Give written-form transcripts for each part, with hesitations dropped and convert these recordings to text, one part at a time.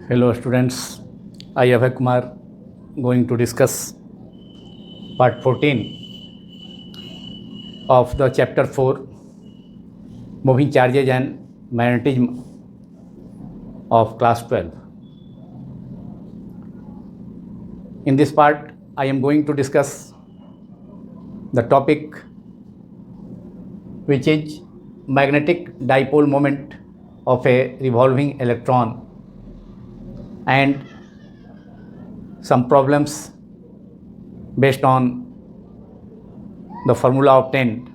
Hello students, I Abhay Kumar going to discuss part 14 of the chapter 4 moving charges and magnetism of class 12. In this part I am going to discuss the topic which is magnetic dipole moment of a revolving electron and some problems based on the formula obtained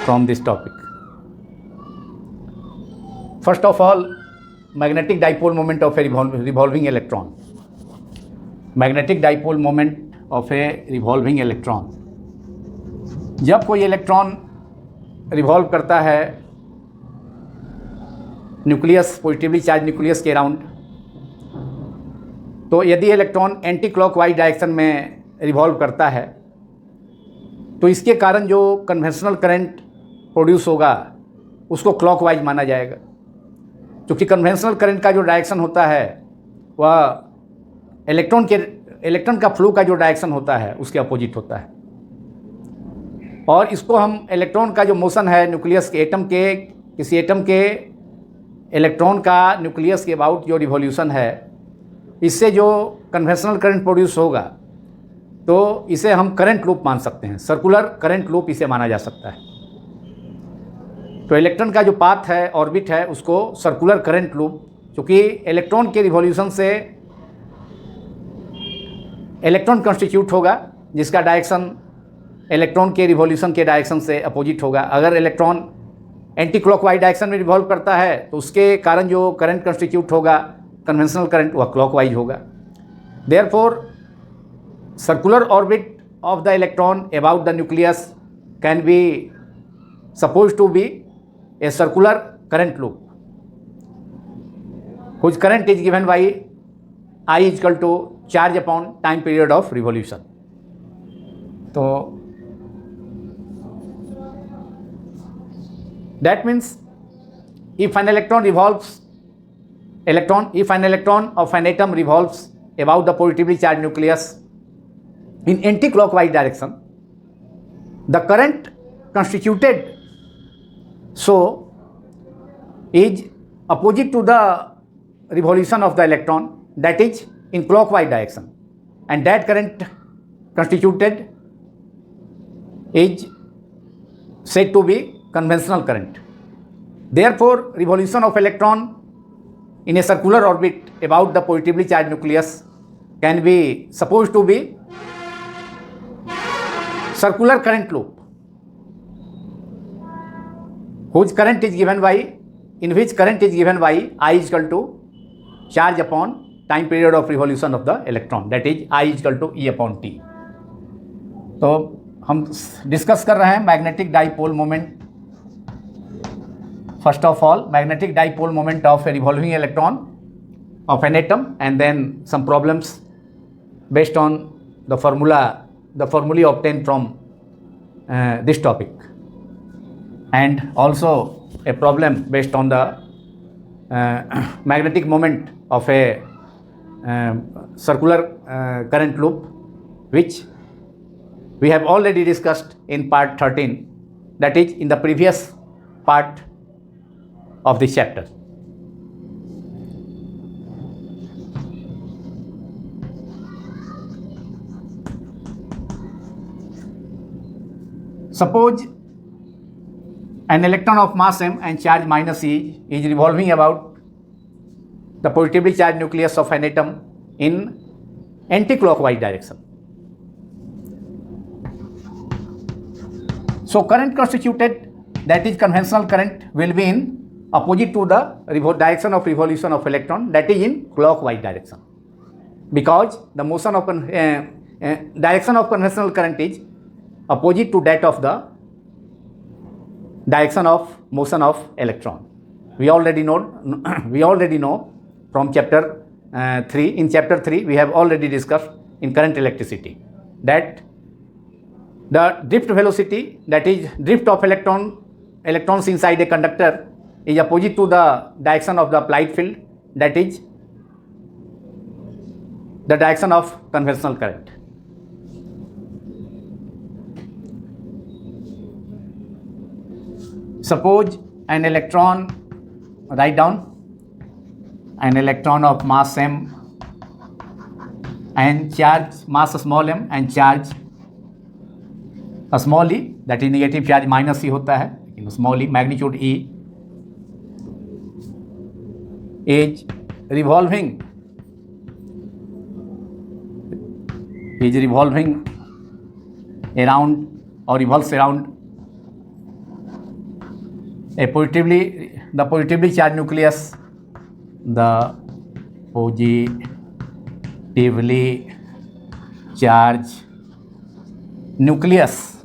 from this topic. First of all, magnetic dipole moment of a revolving electron. Magnetic dipole moment of a revolving electron. जब कोई electron revolve करता है nucleus, positively charge nucleus के around, तो यदि electron anti clockwise direction में revolve करता है तो इसके कारण जो कन्वेंशनल करंट प्रोड्यूस होगा उसको क्लॉकवाइज माना जाएगा, क्योंकि कन्वेंशनल करंट का जो डायरेक्शन होता है वह इलेक्ट्रॉन का फ्लो का जो डायरेक्शन होता है उसके अपोजिट होता है। और इसको हम इलेक्ट्रॉन का जो मोशन है न्यूक्लियस के किसी एटम के इलेक्ट्रॉन का न्यूक्लियस के अबाउट जो रिवॉल्यूशन है, इससे जो कन्वेंशनल करंट प्रोड्यूस होगा तो इसे हम करंट लूप मान सकते हैं, सर्कुलर करंट लूप इसे माना जा सकता है। तो इलेक्ट्रॉन का जो पाथ है, ऑर्बिट है, उसको सर्कुलर करंट लूप, क्योंकि इलेक्ट्रॉन के रिवॉल्यूशन से इलेक्ट्रॉन कंस्टिट्यूट होगा जिसका डायरेक्शन इलेक्ट्रॉन के रिवॉल्यूशन के डायरेक्शन से अपोजिट होगा। अगर इलेक्ट्रॉन एंटी क्लॉकवाइज डायरेक्शन में रिवॉल्व करता है तो उसके कारण जो करंट कंस्टिट्यूट होगा कन्वेंशनल करंट वह क्लॉकवाइज होगा। Therefore circular orbit of the electron about the nucleus can be suppose to be a circular current loop whose current is given by I is equal to charge upon time period of revolution. तो that means if an electron of an atom revolves about the positively charged nucleus in anti-clockwise direction, the current constituted so is opposite to the revolution of the electron, that is in clockwise direction, and that current constituted is said to be conventional current. Therefore, revolution of electron in a circular orbit about the positively charged nucleus can be supposed to be circular current loop, in which current is given by I is equal to charge upon time period of revolution of the electron, that is I is equal to E upon T. तो हम discuss कर रहे हैं magnetic dipole moment. First of all, magnetic dipole moment of a revolving electron of an atom, and then some problems based on the formulae obtained from this topic, and also a problem based on the magnetic moment of a circular current loop, which we have already discussed in part 13, that is in the previous part of this chapter. Suppose an electron of mass m and charge minus e is revolving about the positively charged nucleus of an atom in anti-clockwise direction. So current constituted, that is conventional current, will be in opposite to the direction of revolution of electron, that is in clockwise direction, because the motion of direction of conventional current is opposite to that of the direction of motion of electron. We already know from chapter 3. In chapter 3 we have already discussed in current electricity that the drift velocity, that is drift of electrons inside a conductor, is opposite to the direction of the applied field, that is the direction of conventional current. Suppose an electron, write down an electron of mass m and charge mass small m and charge small e, that is negative charge minus e होता है, लेकिन small e magnitude e is revolving around or revolves around the positively charged nucleus, the positively charged nucleus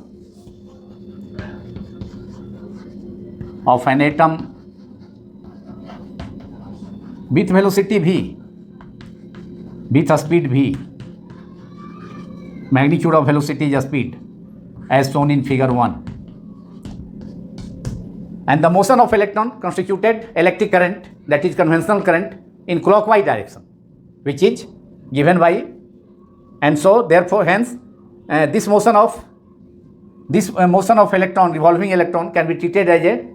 of an atom with velocity v, with speed v, magnitude of velocity is speed as shown in figure 1, and the motion of electron constituted electric current, that is conventional current, in clockwise direction, which is given by, and so therefore hence this motion of electron, revolving electron, can be treated as a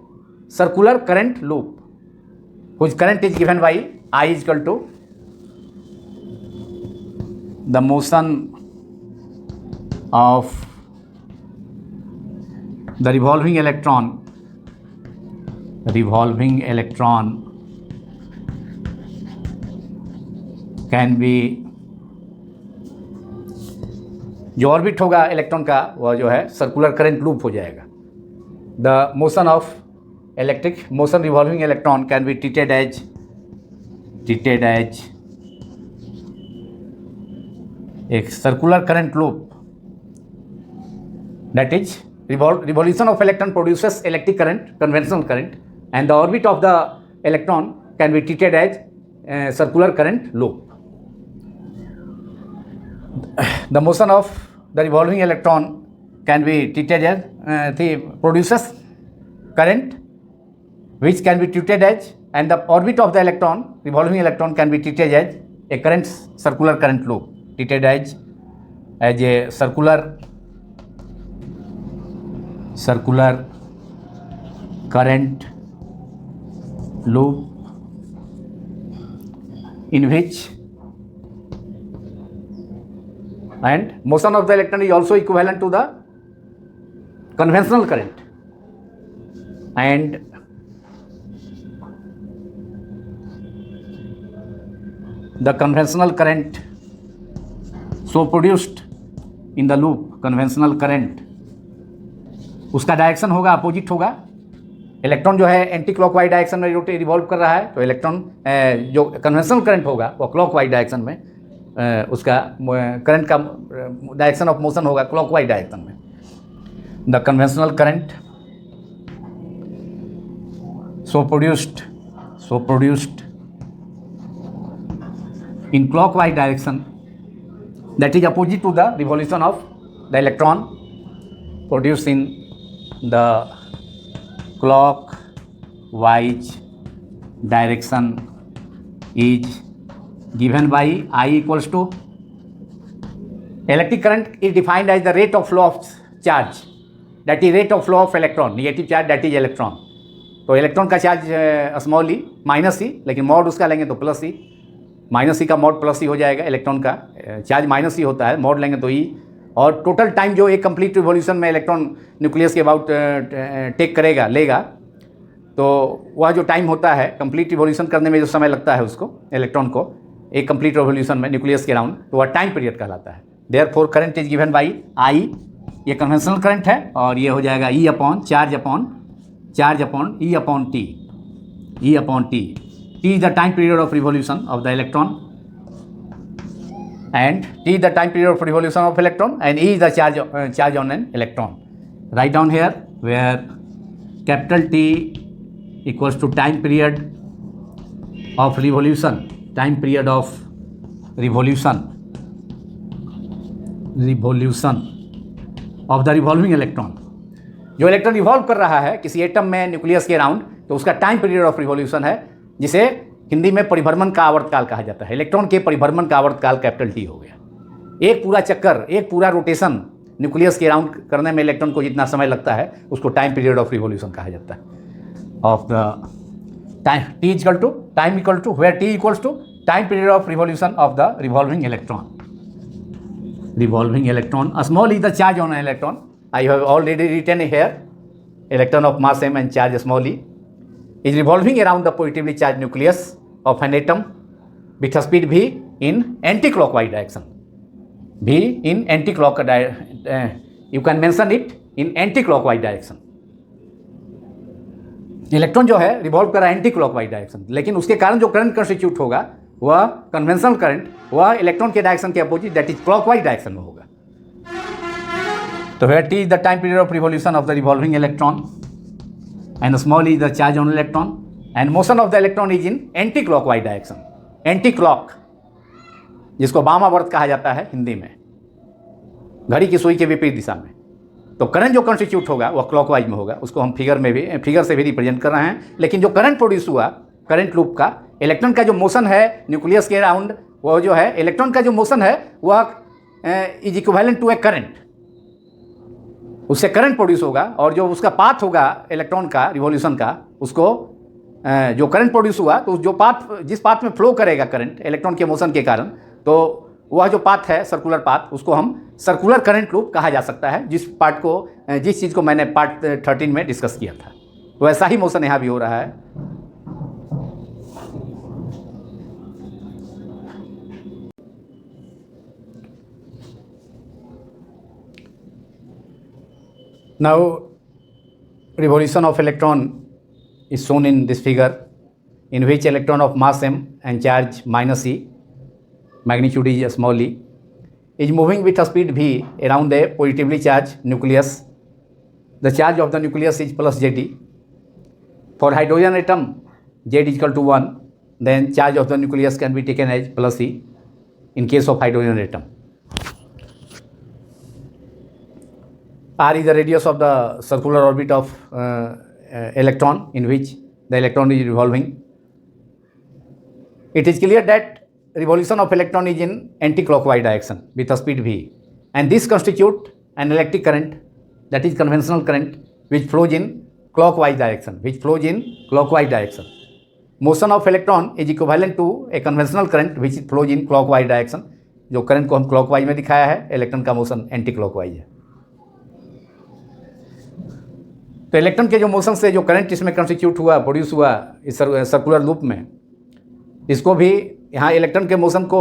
circular current loop whose current is given by I is equal to the motion of the revolving electron can be, जो orbit होगा electron का वह जो है circular current loop हो जाएगा. The motion of electric motion revolving electron can be treated as a circular current loop, that is revolution of electron produces electric current, conventional current, and the orbit of the electron can be treated as a circular current loop. The motion of the revolving electron can be treated as produces current which can be treated as, and the orbit of the electron, revolving electron, can be treated as a current, circular current loop, treated as a circular current loop in which, and motion of the electron is also equivalent to the conventional current, and the conventional current so produced in the loop, conventional current, उसका direction होगा opposite होगा. Electron जो है anti clockwise direction में revolve कर रहा है, तो इलेक्ट्रॉन जो कन्वेंशनल करंट होगा वो क्लॉकवाइज डायरेक्शन में, उसका करंट का डायरेक्शन ऑफ मोशन होगा क्लॉकवाइज डायरेक्शन में. The conventional current so produced in clockwise direction, that is opposite to the revolution of the electron, produced in the clockwise direction, is given by I equals to, electric current is defined as the rate of flow of charge, that is rate of flow of electron, negative charge, that is electron. तो electron का charge small E minus ई, लेकिन mod उसका लेंगे तो plus ई, minus ई का mod plus ई हो जाएगा. Electron का चार्ज माइनस ई होता है, मॉड लेंगे तो ई, और टोटल टाइम जो एक कंप्लीट रिवॉल्यूशन में इलेक्ट्रॉन न्यूक्लियस के अबाउट टेक करेगा, लेगा, तो वह जो टाइम होता है कंप्लीट रिवॉल्यूशन करने में जो समय लगता है उसको, इलेक्ट्रॉन को एक कंप्लीट रिवॉल्यूशन में न्यूक्लियस के अराउंड, तो वह टाइम पीरियड कहलाता है. Therefore current is given by I, ये कन्वेंशनल करंट है, और ये हो जाएगा ई upon charge upon E upon T. T is the time period of revolution of the electron, and T is the time period of revolution of electron, and E is the charge on an electron. Write down here where capital T equals to time period of revolution of the revolving electron. जो electron revolve कर रहा है किसी atom में nucleus के around, तो उसका time period of revolution है, जिसे हिंदी में परिभ्रमण का आवर्तकाल कहा जाता है। इलेक्ट्रॉन के परिभ्रमण का आवर्तकाल कैपिटल टी हो गया। एक पूरा चक्कर, एक पूरा रोटेशन न्यूक्लियस के राउंड करने में इलेक्ट्रॉन को जितना समय लगता है उसको टाइम पीरियड ऑफ रिवॉल्यूशन कहा जाता है। Of the time T equal to time equal to where T equals to time period of revolution of the revolving electron. Revolving electron, small is the charge on electron. I have already written here electron of mass m and charge small e is revolving around the positively charged nucleus of an atom with a speed v in anti-clockwise direction. V in anti-clockwise, you can mention it in anti-clockwise direction. Electron जो है revolve कर रहा है anti clockwise direction, लेकिन उसके कारण जो current constitute होगा वह कन्वेंशनल करंट, वह इलेक्ट्रॉन के डायरेक्शन के opposite, that is clockwise direction में होगा। So here t is the time period of revolution of the revolving electron and small e is the charge on electron and motion of the electron is in anti-clockwise direction. Anti-clock जिसको वामावर्त कहा जाता है हिंदी में, घड़ी की सुई के विपरीत दिशा में। तो करंट जो कॉन्स्टिट्यूट होगा वह क्लॉकवाइज में होगा, उसको हम फिगर से भी रिप्रेजेंट कर रहे हैं। लेकिन जो करंट प्रोड्यूस हुआ करंट लूप का, इलेक्ट्रॉन का जो मोशन है न्यूक्लियस के अराउंड, वह जो है इलेक्ट्रॉन का जो मोशन है वह is equivalent to a current, उससे करंट प्रोड्यूस होगा। और जो उसका पाथ होगा इलेक्ट्रॉन का रिवॉल्यूशन का, उसको जो करंट प्रोड्यूस हुआ तो जो पाथ, जिस पाथ में फ्लो करेगा करंट इलेक्ट्रॉन के मोशन के कारण, तो वह जो पाथ है सर्कुलर पाथ, उसको हम सर्कुलर करंट लूप कहा जा सकता है। जिस चीज़ को मैंने पार्ट 13 में डिस्कस किया था, तो ऐसा ही मोशन यहाँ भी हो रहा है। Now, revolution of electron is shown in this figure, in which electron of mass m and charge minus e, magnitude is small e, is moving with a speed v around a positively charged nucleus. The charge of the nucleus is plus Jd. For hydrogen atom, Z is equal to 1, then charge of the nucleus can be taken as plus e in case of hydrogen atom. R is the radius of the circular orbit of electron in which the electron is revolving. It is clear that revolution of electron is in anti-clockwise direction with a speed v, and this constitute an electric current, that is conventional current, which flows in clockwise direction. Motion of electron is equivalent to a conventional current which flows in clockwise direction. जो current को हम clockwise में दिखाया है, electron का motion anti clockwise है। तो electron के जो मोशन से जो करंट इसमें कंस्टिट्यूट हुआ, प्रोड्यूस हुआ इस सर्कुलर लूप में, इसको भी यहाँ इलेक्ट्रॉन के मोशन को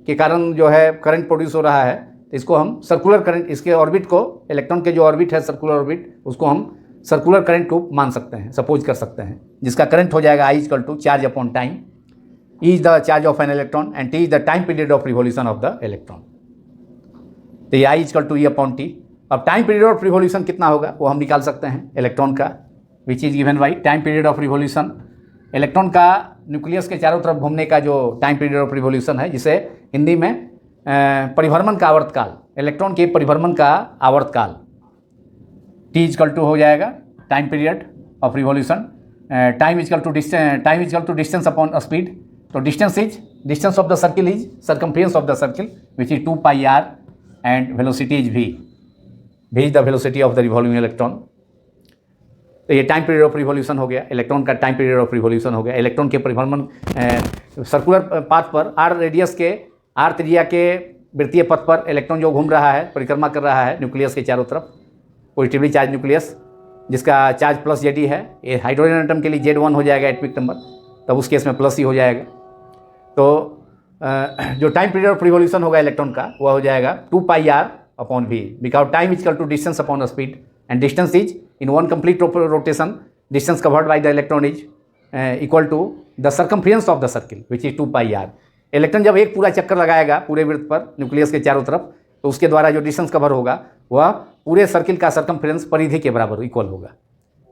के कारण जो है करंट प्रोड्यूस हो रहा है, तो इसको हम सर्कुलर करंट, इसके ऑर्बिट को, इलेक्ट्रॉन के जो ऑर्बिट है सर्कुलर ऑर्बिट, उसको हम सर्कुलर करंट लूप मान सकते हैं, सपोज कर सकते हैं, जिसका करंट हो जाएगा I equal to charge upon time. E is the charge of an electron and T is the time period of revolution of the electron. तो ये I equal to E upon T. अब time period of revolution कितना होगा वो हम निकाल सकते हैं इलेक्ट्रॉन का, which is given by time period of revolution. Electron का न्यूक्लियस के चारों तरफ घूमने का जो टाइम पीरियड ऑफ रिवॉल्यूशन है, जिसे हिंदी में परिभ्रमण का आवर्तकाल, इलेक्ट्रॉन के परिभ्रमण का आवर्तकाल T इक्वल टू हो जाएगा time period of revolution, time equal to distance upon speed. तो distance of the circle is circumference of the circle which is 2 pi r and velocity is v is the velocity of the revolving electron. तो ये time period of revolution हो गया, electron का time period of revolution हो गया। Electron के परिभ्रमण circular path पर r रेडियस के, r त्रिज्या के वृत्तीय पथ पर इलेक्ट्रॉन जो घूम रहा है, परिक्रमा कर रहा है न्यूक्लियस के चारों तरफ, पॉजिटिवली चार्ज न्यूक्लियस जिसका चार्ज प्लस Jd है। ये हाइड्रोजन एटम के लिए Z1 हो जाएगा एटॉमिक नंबर, तब उस केस में प्लस ही हो जाएगा। तो जो टाइम पीरियड ऑफ रिवॉल्यूशन होगा इलेक्ट्रॉन का, वह हो जाएगा 2 pi r upon v, because time is equal to distance upon speed and distance is in one complete rotation, distance covered by the electron is equal to the circumference of the circle which is 2 pi r। Electron जब एक पूरा चक्कर लगाएगा पूरे वृत्त पर nucleus के चारों तरफ, तो उसके द्वारा जो डिस्टेंस कवर होगा वह पूरे सर्किल का सर्कमफ्रेंस परिधि के बराबर इक्वल होगा।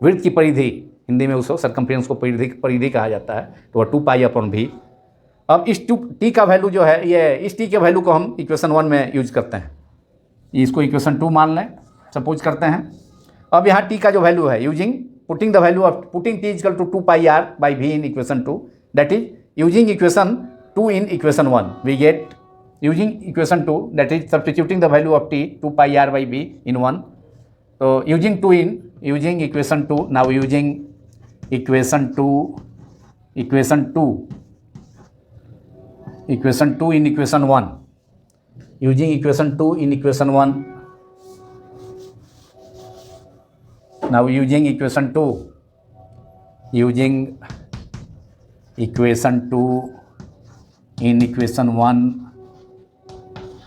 वृत्त की परिधि, हिंदी में उसको सर्कमफ्रेंस को परिधि कहा जाता है, तो वह 2 पाई अपॉन v। अब इस टी का वैल्यू जो है, ये इस टी के वैल्यू को हम इक्वेशन 1 में यूज करते हैं, इसको इक्वेशन 2 मान लें, सपोज करते हैं। अब यहाँ टी का जो वैल्यू है, using putting the value of putting T equal to 2 pi r by v in equation 2, that is using equation 2 in equation 1 we get using equation 2 that is substituting the value of t 2 pi r by b in 1. So using equation 2, now using equation 2 in equation 1, using equation 2 in equation 1, now using equation 2 in equation 1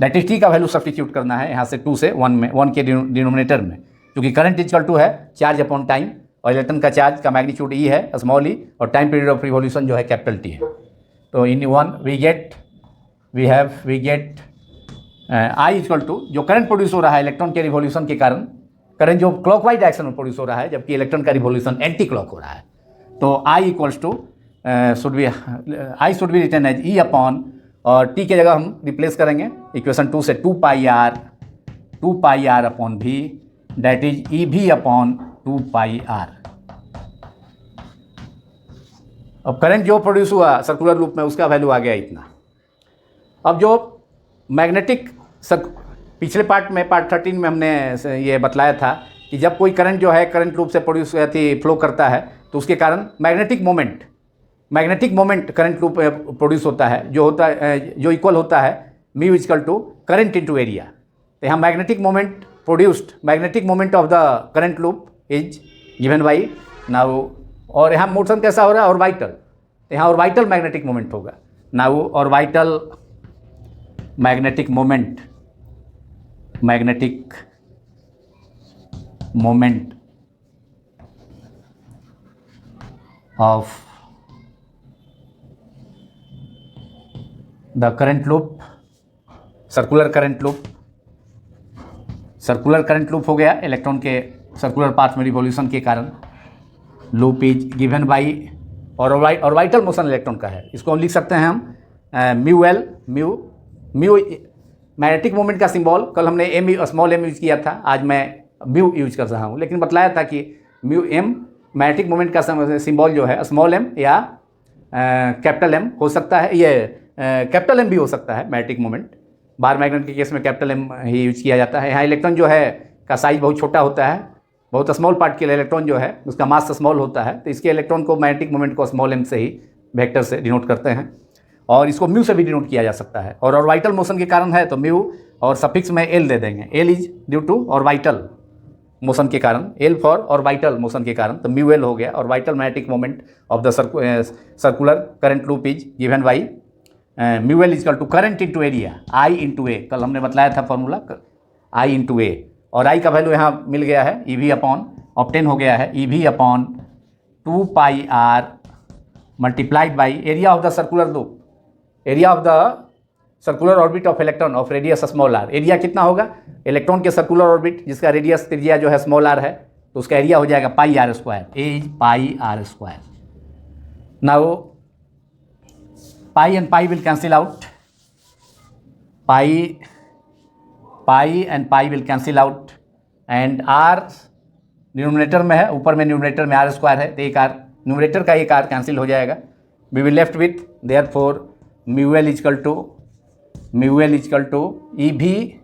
that is T का value substitute करना है यहाँ से 2 से 1 में, 1 के denominator में, क्योंकि करंट इक्वल टू है चार्ज अपॉन टाइम और इलेक्ट्रॉन का चार्ज का मैग्नीट्यूड ई है स्मॉल ई और टाइम पीरियड ऑफ रिवॉल्यूशन जो है कैपिटल टी है. तो in 1 we get I equal to जो करंट प्रोड्यूस हो रहा है इलेक्ट्रॉन के रिवॉल्यूशन के कारण, करंट जो क्लॉकवाइज डायरेक्शन में प्रोड्यूस हो रहा है जबकि इलेक्ट्रॉन का रिवॉल्यूशन एंटी क्लॉक हो रहा है. तो I equals to should be written as E upon, और टी के जगह हम रिप्लेस करेंगे इक्वेशन 2 से 2 pi R upon V, that is E V upon 2 pi R. अब करंट जो प्रोड्यूस हुआ सर्कुलर लूप में उसका वैल्यू आ गया इतना. अब जो मैग्नेटिक पिछले पार्ट में, पार्ट 13 में हमने ये बतलाया था कि जब कोई करंट जो है करंट लूप से प्रोड्यूस फ्लो करता है तो उसके कारण magnetic moment current loop produce होता है जो इक्वल होता है mu equal to current into area. तो यहाँ magnetic moment of the current loop is given by now, और यहाँ मोशन कैसा हो रहा है ऑर्बिटल, तो यहाँ ऑर्बिटल मैग्नेटिक मोमेंट होगा. Now orbital magnetic moment of the current loop, circular current loop हो गया इलेक्ट्रॉन के सर्कुलर पाथ में रिवॉल्यूशन के कारण. लूप इज गिवन बाई, और ऑर्बिटल मोशन इलेक्ट्रॉन का है, इसको हम लिख सकते हैं हम mu L. Mu magnetic moment का सिंबल कल हमने एम स्मॉल एम यूज किया था, आज मैं म्यू यूज कर रहा हूँ, लेकिन बतलाया था कि म्यू एम मैग्नेटिक मोमेंट का सिंबल जो है स्मॉल एम या कैपिटल एम हो सकता है, ये कैपिटल एम भी हो सकता है मैग्नेटिक मोमेंट. बार मैग्नेट के केस में कैपिटल एम ही यूज किया जाता है. यहाँ इलेक्ट्रॉन जो है का साइज बहुत छोटा होता है, बहुत स्मॉल पार्ट के लिए इलेक्ट्रॉन जो है उसका मास स्मॉल होता है, तो इसके इलेक्ट्रॉन को मैग्नेटिक मोमेंट को स्मॉल एम से ही वेक्टर से डिनोट करते हैं, और इसको म्यू से भी डिनोट किया जा सकता है. और ऑर्बिटल मोशन के कारण है तो म्यू और सफिक्स में एल दे देंगे, L is due to orbital motion के कारण, एल फॉर ऑर्बिटल मोशन के कारण, तो म्यू एल हो गया. Orbital magnetic moment of the circular current loop is given by mu L is equal to current into area I into A. कल हमने बतलाया था फॉर्मूला आई इंटू ए, और आई का वैल्यू यहाँ मिल गया है ई वी अपॉन ऑब्टेन हो गया है E V upon 2 pi R multiplied by area of the circular loop, area of the circular orbit of electron of radius small R. Area कितना होगा इलेक्ट्रॉन के सर्कुलर ऑर्बिट जिसका radius त्रिज्या जो है स्मॉल आर है, तो उसका एरिया हो जाएगा pi R square, A is pi R square. Now pi and pi will cancel out, pi and pi will cancel out, and R denominator में है, ऊपर में न्यूमरेटर में आर स्क्वायर है, तो एक आर न्यूमरेटर का एक आर कैंसिल हो जाएगा. We will left with therefore mu L is equal to E V,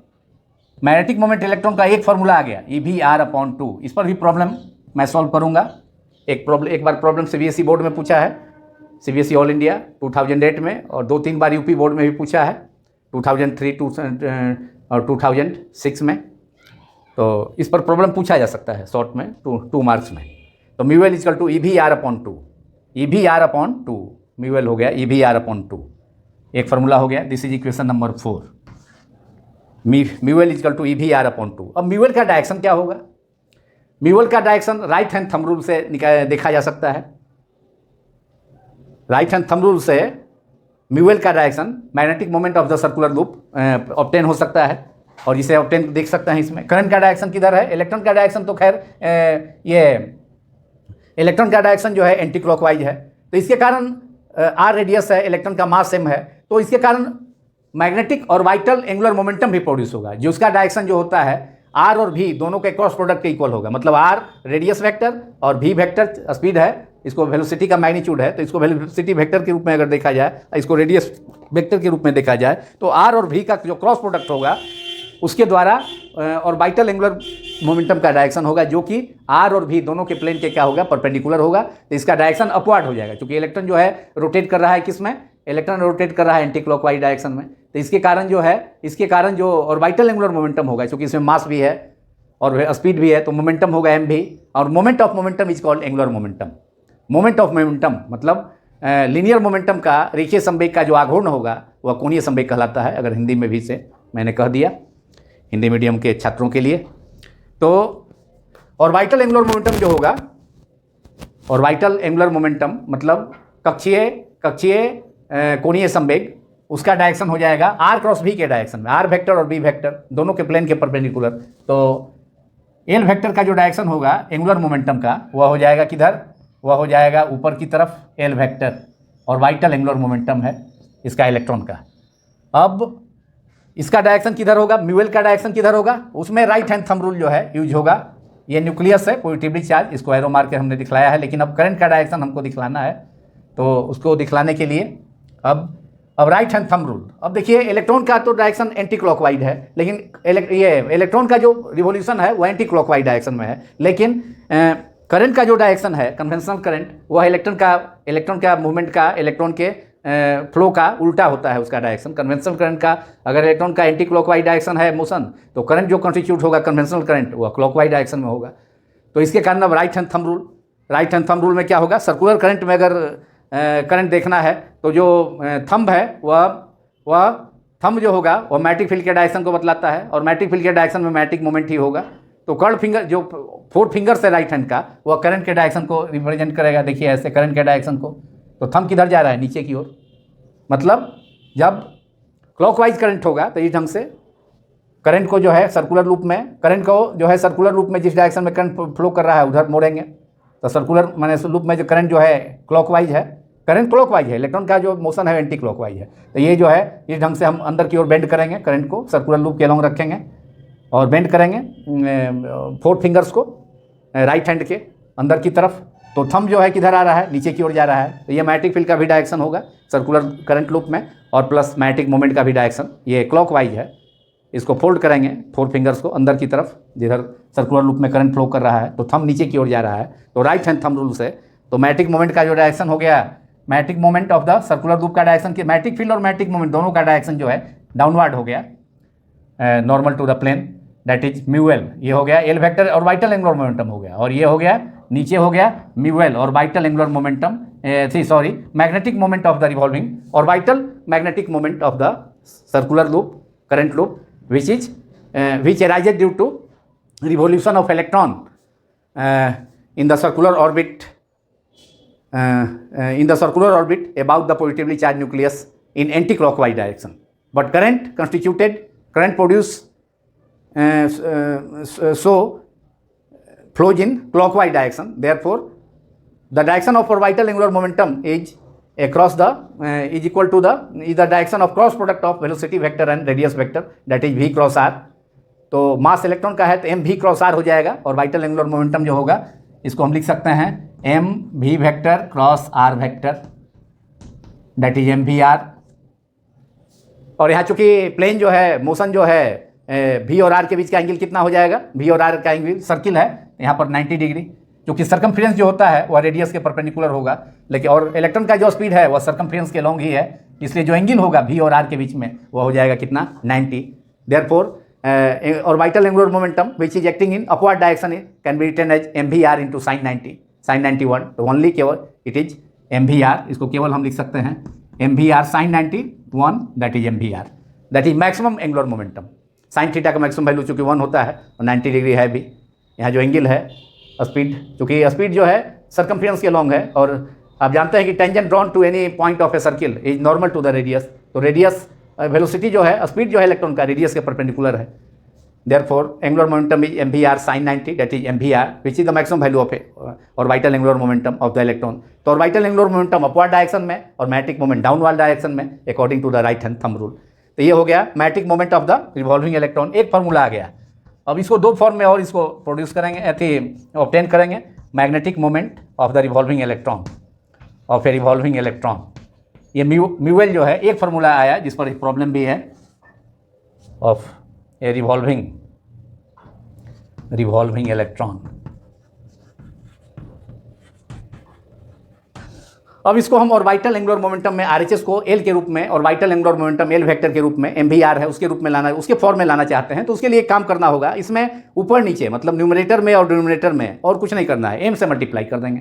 magnetic moment electron का एक फार्मूला आ गया ई भी आर अपॉन 2. इस पर भी प्रॉब्लम मैं सॉल्व करूंगा. एक बार प्रॉब्लम सीबीएसई बोर्ड में पूछा है, सीबीएसई ऑल इंडिया 2008 में, और 2-3 बार यूपी बोर्ड में भी पूछा है 2003 और 2006 में. तो इस पर प्रॉब्लम पूछा जा सकता है शॉर्ट में 2 मार्क्स में. तो mu L is equal to E V R upon 2, E V R upon 2, mu L हो गया ई भी आर अपॉन 2, एक फार्मूला हो गया. This is equation number 4. Mu L is equal to E V R upon 2. अब mu L का direction क्या होगा? Mu L का direction right hand thumb rule से देखा जा सकता है. राइट हैंड थंब रूल से म्यू एल का direction magnetic moment of the circular loop obtain हो सकता है, और इसे ऑब्टेन देख सकते हैं इसमें. करंट का डायरेक्शन किधर है? इलेक्ट्रॉन का डायरेक्शन तो खैर ये इलेक्ट्रॉन का डायरेक्शन जो है एंटी क्लॉकवाइज है, तो इसके कारण आर रेडियस है, इलेक्ट्रॉन का मास सेम है, तो इसके कारण मैग्नेटिक ऑर्बिटल एंगुलर मोमेंटम भी प्रोड्यूस होगा, जो उसका डायरेक्शन जो होता है आर और भी दोनों के क्रॉस प्रोडक्ट के इक्वल होगा. मतलब आर रेडियस वेक्टर और भी वेक्टर स्पीड है, इसको वेलोसिटी का मैग्नीट्यूड है, तो इसको वेलोसिटी वेक्टर के रूप में अगर देखा जाए, इसको रेडियस वेक्टर के रूप में देखा जाए, तो आर और भी का जो क्रॉस प्रोडक्ट होगा उसके द्वारा ऑर्बिटल एंगुलर मोमेंटम का डायरेक्शन होगा, जो कि आर और भी दोनों के प्लेन के क्या होगा, परपेंडिकुलर होगा। तो इसका डायरेक्शन अपवर्ड हो जाएगा, क्योंकि इलेक्ट्रॉन जो है रोटेट कर रहा है किसमें, इलेक्ट्रॉन रोटेट कर रहा है एंटी क्लॉकवाइज डायरेक्शन में। तो इसके कारण जो ऑर्बिटल एंगुलर मोमेंटम होगा, क्योंकि इसमें मास भी है और स्पीड भी है, तो मोमेंटम होगा एम भी, और moment of momentum is called angular momentum. Moment of momentum मतलब लीनियर मोमेंटम का रेखीय संवेग का जो आघूर्ण होगा वह कोणीय संवेग कहलाता है, अगर हिंदी में भी से मैंने कह दिया हिंदी मीडियम के छात्रों के लिए। तो ऑर्बिटल एंगुलर मोमेंटम जो होगा, ऑर्बिटल एंगुलर मोमेंटम मतलब कक्षीय कोणीय संवेग, उसका डायरेक्शन हो जाएगा आर क्रॉस भी के डायरेक्शन में, आर वेक्टर और बी वेक्टर दोनों के प्लेन के परपेंडिकुलर। तो एल वेक्टर का जो डायरेक्शन होगा एंगुलर मोमेंटम का, वह हो जाएगा किधर, वह हो जाएगा ऊपर की तरफ L vector, orbital angular momentum है इसका इलेक्ट्रॉन का। अब इसका डायरेक्शन किधर होगा, म्यूएल का डायरेक्शन किधर होगा, उसमें राइट हैंड थंब रूल जो है यूज होगा। ये न्यूक्लियस है पॉजिटिवली चार्ज, इसको एरो मार के हमने दिखलाया है, लेकिन अब करंट का डायरेक्शन हमको दिखलाना है, तो उसको दिखलाने के लिए अब राइट हैंड थंब रूल। अब देखिए इलेक्ट्रॉन का तो डायरेक्शन एंटी क्लॉकवाइज है, लेकिन ये इलेक्ट्रॉन का जो रिवोल्यूशन है वो एंटी क्लॉकवाइज डायरेक्शन में है, लेकिन करंट का जो डायरेक्शन है कन्वेंशनल करंट, वह इलेक्ट्रॉन का मूवमेंट का, इलेक्ट्रॉन के फ्लो का उल्टा होता है उसका डायरेक्शन। कन्वेंशनल करंट का अगर इलेक्ट्रॉन का एंटी क्लॉकवाइज डायरेक्शन है मोशन, तो करंट जो कॉन्स्टिट्यूट होगा कन्वेंशनल करंट वह क्लॉकवाइज डायरेक्शन में होगा। तो इसके कारण अब राइट हैंड थंब रूल में क्या होगा, सर्कुलर करंट में अगर करंट देखना है तो जो थंब है वह थंब जो होगा वह मैग्नेटिक फील्ड के डायरेक्शन को बतलाता है, और मैग्नेटिक फील्ड के डायरेक्शन में मैग्नेटिक मोमेंट ही होगा। तो कर्ड फिंगर जो 4 फिंगर्स है राइट हैंड का, वह करंट के डायरेक्शन को रिप्रेजेंट करेगा। देखिए ऐसे करंट के डायरेक्शन को, तो थंब किधर जा रहा है, नीचे की ओर। मतलब जब क्लॉकवाइज करंट होगा तो इस ढंग से करंट को जो है सर्कुलर लूप में, करंट को जो है सर्कुलर लूप में जिस डायरेक्शन में करंट फ्लो कर रहा है उधर मोड़ेंगे, तो सर्कुलर माने लूप में जो करंट जो है क्लॉकवाइज है, करंट क्लॉकवाइज है, इलेक्ट्रॉन का जो मोशन है एंटी क्लॉकवाइज है। तो ये जो है इस ढंग से हम अंदर की ओर बेंड करेंगे, करंट को सर्कुलर लूप के अलॉन्ग रखेंगे और बेंड करेंगे 4 फिंगर्स को राइट हैंड के अंदर की तरफ। तो थंब जो है किधर आ रहा है, नीचे की ओर जा रहा है। तो ये मैग्नेटिक फील्ड का भी डायरेक्शन होगा सर्कुलर करंट लूप में, और प्लस मैग्नेटिक मोमेंट का भी डायरेक्शन ये क्लॉकवाइज है। इसको फोल्ड करेंगे 4 फिंगर्स को अंदर की तरफ, जिधर सर्कुलर लूप में करंट फ्लो कर रहा है, तो थंब नीचे की ओर जा रहा है। तो राइट हैंड थंब रूल से तो मैग्नेटिक मोमेंट का जो डायरेक्शन हो गया, magnetic moment of the circular loop का डायरेक्शन, कि मैग्नेटिक फील्ड और मैग्नेटिक मोमेंट दोनों का डायरेक्शन जो है डाउनवर्ड हो गया, normal to the plane, that is mu L. ये हो गया L vector orbital angular momentum हो गया, और ये हो गया नीचे हो गया mu L orbital angular momentum, magnetic moment of the revolving orbital, magnetic moment of the circular loop current loop which arises due to revolution of electron in the circular orbit about the positively charged nucleus in anti-clockwise direction. But current produced flows in clockwise direction. Therefore, the direction of orbital angular momentum is equal to the direction of cross product of velocity vector and radius vector, that is v cross r. तो मास electron का है तो M we cross R हो जाएगा, orbital angular momentum जो होगा इसको हम लिख सकते हैं M V vector cross R vector, that is M V R. और यहाँ चूंकि प्लेन जो है, मोशन जो है वी और आर के बीच का एंगल कितना हो जाएगा, वी और आर का एंगल सर्किल है यहाँ पर 90 डिग्री, क्योंकि सर्कमफ्रेंस जो होता है वह रेडियस के परपेंडिकुलर होगा, लेकिन और इलेक्ट्रॉन का जो स्पीड है वह सर्कमफ्रेंस के लॉन्ग ही है, इसलिए जो एंगल होगा वी और आर के बीच में वह हो जाएगा कितना, 90। Therefore orbital angular momentum which is acting in upward direction can be written as mvr into sin 90, sin 91। तो ओनली केवल इट इज mvr, इसको केवल हम लिख सकते हैं mvr sin 91, that is mvr, that is maximum angular momentum. Sine theta का maximum value चूंकि 1 होता है और 90 डिग्री है भी। यहाँ जो एंगल है स्पीड, चूंकि स्पीड जो है सर्कमफ्रेंस के लॉन्ग है, और आप जानते हैं कि tangent drawn to any point of a circle is normal to the radius. तो रेडियस वेलोसिटी जो है, स्पीड जो है इलेक्ट्रॉन का रेडियस के परपेंडिकुलर है। Therefore angular momentum is mvr sin 90, that is mvr which is the maximum value of orbital angular momentum of the electron. तो orbital angular momentum upward direction में और मैग्नेटिक मोमेंट डाउनवर्ड डायरेक्शन में according to the right hand thumb rule. तो ये हो गया magnetic moment of the revolving electron. एक formula आ गया, अब इसको 2 फॉर्म में और इसको प्रोड्यूस करेंगे, ऑब्टेन करेंगे। Magnetic moment of the revolving electron of a revolving electron. ये म्यूएल जो है, एक फार्मूला आया जिस पर प्रॉब्लम भी है, ऑफ ए रिवॉल्विंग इलेक्ट्रॉन। अब इसको हम ऑर्बिटल एंगुलर मोमेंटम में आरएचएस को एल के रूप में, orbital angular momentum L vector के रूप में, एमवीआर है उसके रूप में लाना, उसके फॉर्म में लाना चाहते हैं। तो उसके लिए एक काम करना होगा, इसमें ऊपर नीचे मतलब न्यूमरेटर में और डिनोमिनेटर में और कुछ नहीं करना है, एम से मल्टीप्लाई कर देंगे।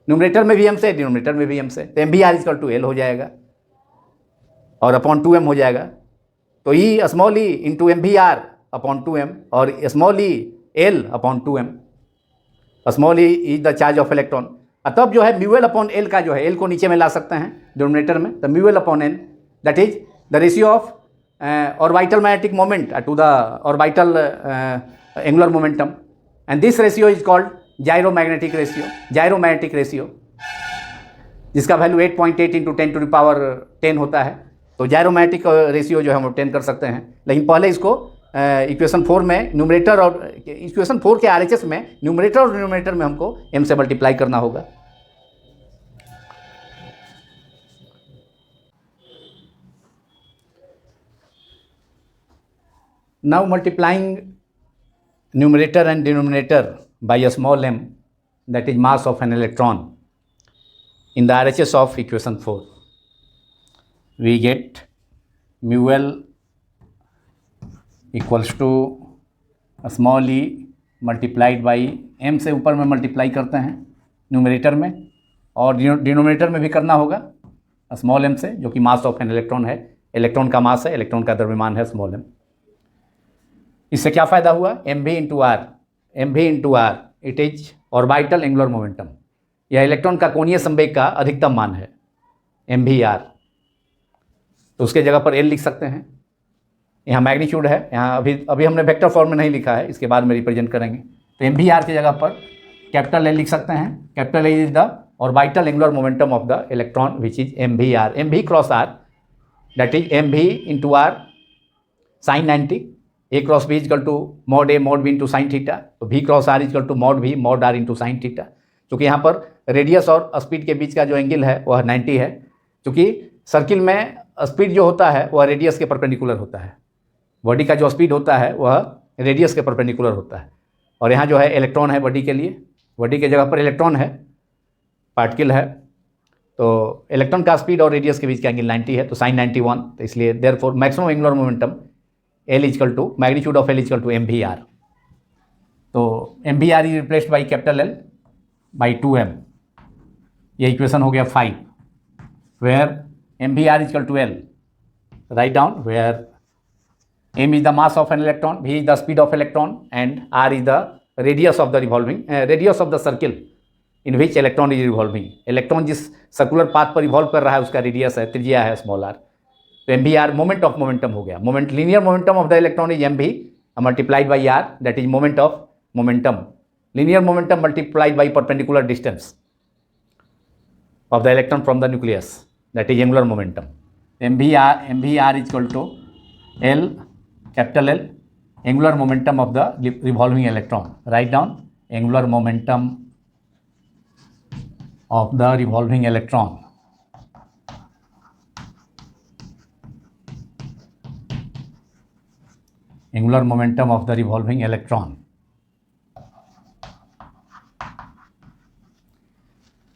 न्यूमरेटर में भी एम से, डिनोमिनेटर में भी एम से, तो एमवीआर इक्वल टू एल हो जाएगा और अपॉन 2m हो जाएगा। तो E small E into MVR upon 2m और small E L upon 2m। Small E is the charge of electron. तब जो है म्यूएल अपॉन एल का जो है, एल को नीचे में ला सकते हैं डिनोमिनेटर में, तो mu L upon L that is the ratio of orbital magnetic moment to the orbital angular momentum, and this ratio is called gyromagnetic ratio, जिसका वैल्यू 8.8 इंटू 10⁻10 होता है। तो जायरोमैग्नेटिक रेशियो जो है हम ऑब्टेन कर सकते हैं, लेकिन पहले इसको इक्वेशन 4 में न्यूमरेटर और इक्वेशन 4 के आरएचएस में न्यूमरेटर और डिनोमिनेटर में हमको एम से मल्टीप्लाई करना होगा। Now multiplying numerator and denominator by a small m, that is mass of an electron, in the RHS of equation 4, we get mu L equals to small e multiplied by m से ऊपर में multiply करते हैं numerator में, और denominator में भी करना होगा स्मॉल m से, जो कि मास ऑफ एन इलेक्ट्रॉन है, इलेक्ट्रॉन का मास है, इलेक्ट्रॉन का द्रव्यमान है स्मॉल m। इससे क्या फ़ायदा हुआ, mv into R it is orbital angular momentum. यह इलेक्ट्रॉन का कोणीय संवेग का अधिकतम मान है mvr, तो उसके जगह पर l लिख सकते हैं। यहाँ मैग्नीट्यूड है, यहाँ अभी हमने वेक्टर फॉर्म में नहीं लिखा है, इसके बाद में रिप्रेजेंट करेंगे। तो mvr की जगह पर कैपिटल L लिख सकते हैं। Capital L is the orbital angular momentum of the electron which is mvr, mv cross r that is mv into R sine 90, a cross b is equal to mod a mod b into sine theta, तो v cross r is equal to mod v mod r into sine theta. चूँकि यहाँ पर radius और speed के बीच का जो angle है वह 90 है, क्योंकि सर्किल में स्पीड जो होता है वह रेडियस के परपेंडिकुलर होता है, बॉडी का जो स्पीड होता है वह रेडियस के परपेंडिकुलर होता है। और यहाँ जो है इलेक्ट्रॉन है बॉडी के लिए, बॉडी के जगह पर इलेक्ट्रॉन है, पार्टिकल है, तो इलेक्ट्रॉन का स्पीड और रेडियस के बीच का एंगल 90 है, तो साइन 91, तो इसलिए therefore maximum angular momentum L is equal to magnitude of L is equal to mvr। तो mvr is replaced by capital L by 2m। ये इक्वेशन हो गया 5, where mvr is equal to L, right down where m is the mass of an electron, v is the speed of electron and r is the radius of the revolving radius of the circle in which electron is revolving. Electron जिस circular path पर revolve कर रहा है उसका radius है, त्रिज्या है small r। तो mvr मोमेंट ऑफ मोमेंटम हो गया, moment linear momentum of the electron is mv multiplied by r, that is moment of momentum, linear momentum multiplied by perpendicular distance of the electron from the nucleus, that is angular momentum. mvr is equal to L capital L angular momentum of the revolving electron, right down angular momentum of the revolving electron. Angular momentum of the revolving electron.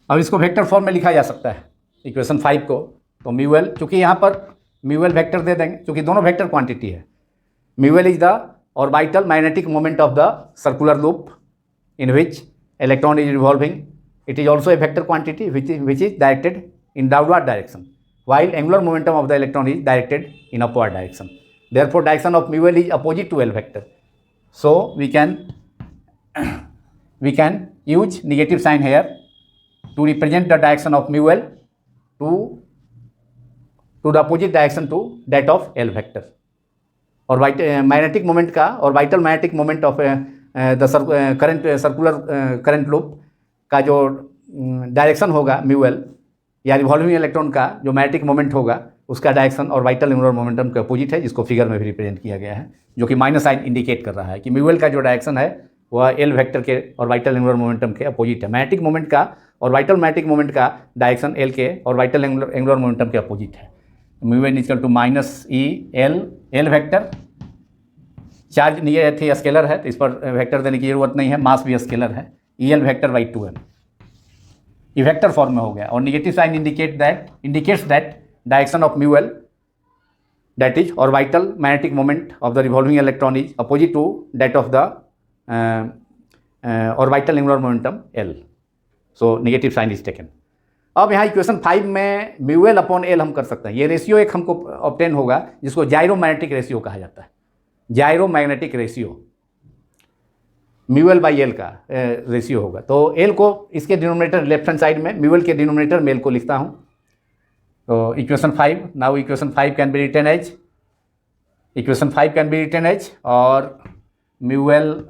अब इसको vector form में लिखा जा सकता है equation 5 को। तो म्यूएल, चूँकि यहाँ पर म्यूएल वेक्टर दे देंगे, क्योंकि दोनों वेक्टर क्वांटिटी है। Mu L is the orbital magnetic moment of the circular loop in which electron is revolving. It is also a vector quantity which is directed in downward direction, while angular momentum of the electron is directed in upward direction. Therefore, direction of mu L is opposite to L vector. So we can use negative sign here to represent the direction of mu L to the opposite direction to that of L vector. और magnetic moment का और vital magnetic moment of the current circular current loop का जो direction होगा mu L या revolving electron का जो magnetic moment होगा उसका डायरेक्शन और वाइटल एंगुलर मोमेंटम के अपोजिट है, जिसको फिगर में भी रिप्रेजेंट किया गया है, जो कि माइनस साइन इंडिकेट कर रहा है कि म्यूएल का जो डायरेक्शन है वह एल वेक्टर के ऑर्बिटल एंगुलर मोमेंटम के अपोजिट है। मैग्नेटिक मोमेंट का ऑर्बिटल मैग्नेटिक मोमेंट का डायरेक्शन एल के ऑर्बिटल एंगुलर मोमेंटम के अपोजिट है। Mu N equal to minus E L vector, charge ये थी स्केलर है तो इस पर वेक्टर देने की जरूरत नहीं है, मास भी स्केलर है, ई एल वेक्टर बाई 2m, ये वेक्टर फॉर्म में हो गया। और negative sign indicates that direction of mu L that is orbital magnetic moment of the revolving electron is opposite to that of the orbital angular momentum L. So negative sign is taken. अब यहाँ equation 5 में mu L upon L हम कर सकते हैं। ये ratio एक हमको ऑब्टेन होगा जिसको जायरोमैग्नेटिक रेशियो कहा जाता है। Gyromagnetic ratio mu L by L का रेशियो होगा। तो एल को इसके डिनोमिनेटर लेफ्ट हैंड साइड में, म्यू एल के डिनोमिनेटर में एल को लिखता हूँ। तो equation 5, now equation 5 can be written as, equation 5 can be written as और mu L,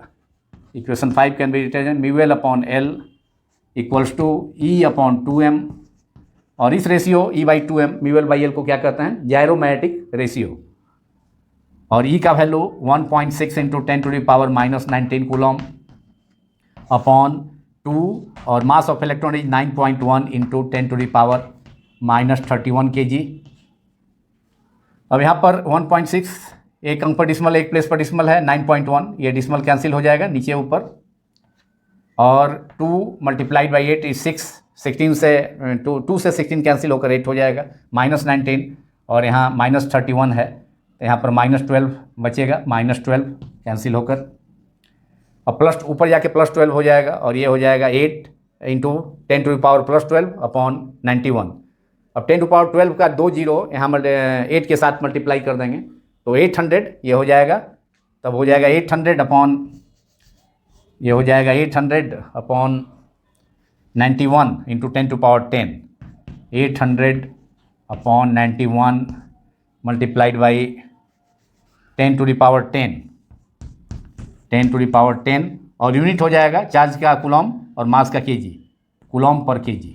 equation 5 can be written as mu L upon L equals to E upon 2m, और इस ratio E by 2m mu L by L को क्या कहते हैं, जायरोमैग्नेटिक ratio. और ई का value 1.6 into 10⁻⁻19 coulomb upon 2, और मास of electron is 9.1 into 10⁻31 kg। अब यहाँ पर 1.6 एक अंक पर डिसमल, एक प्लेस पर डिसमल है, 9.1 ये डिसमल कैंसिल हो जाएगा नीचे ऊपर, और 2 मल्टीप्लाइड बाई 8 इज 6, 16 से 2 से 16 कैंसिल होकर 8 हो जाएगा, -19, और यहाँ -31 है तो यहाँ पर -12 बचेगा, -12 कैंसिल होकर, और प्लस ऊपर जाके +12 हो जाएगा, और ये हो जाएगा 8 इंटू 10⁻+12 अपॉन 91। अब 10⁻12 का 2 जीरो यहाँ 8 के साथ मल्टीप्लाई कर देंगे तो 800 ये हो जाएगा, तब हो जाएगा 800 अपॉन, ये हो जाएगा 800 upon 91 into 10⁻10, 800 upon 91 multiplied by 10⁻10, और यूनिट हो जाएगा चार्ज का कूलम और मास का केजी, कूलम पर केजी।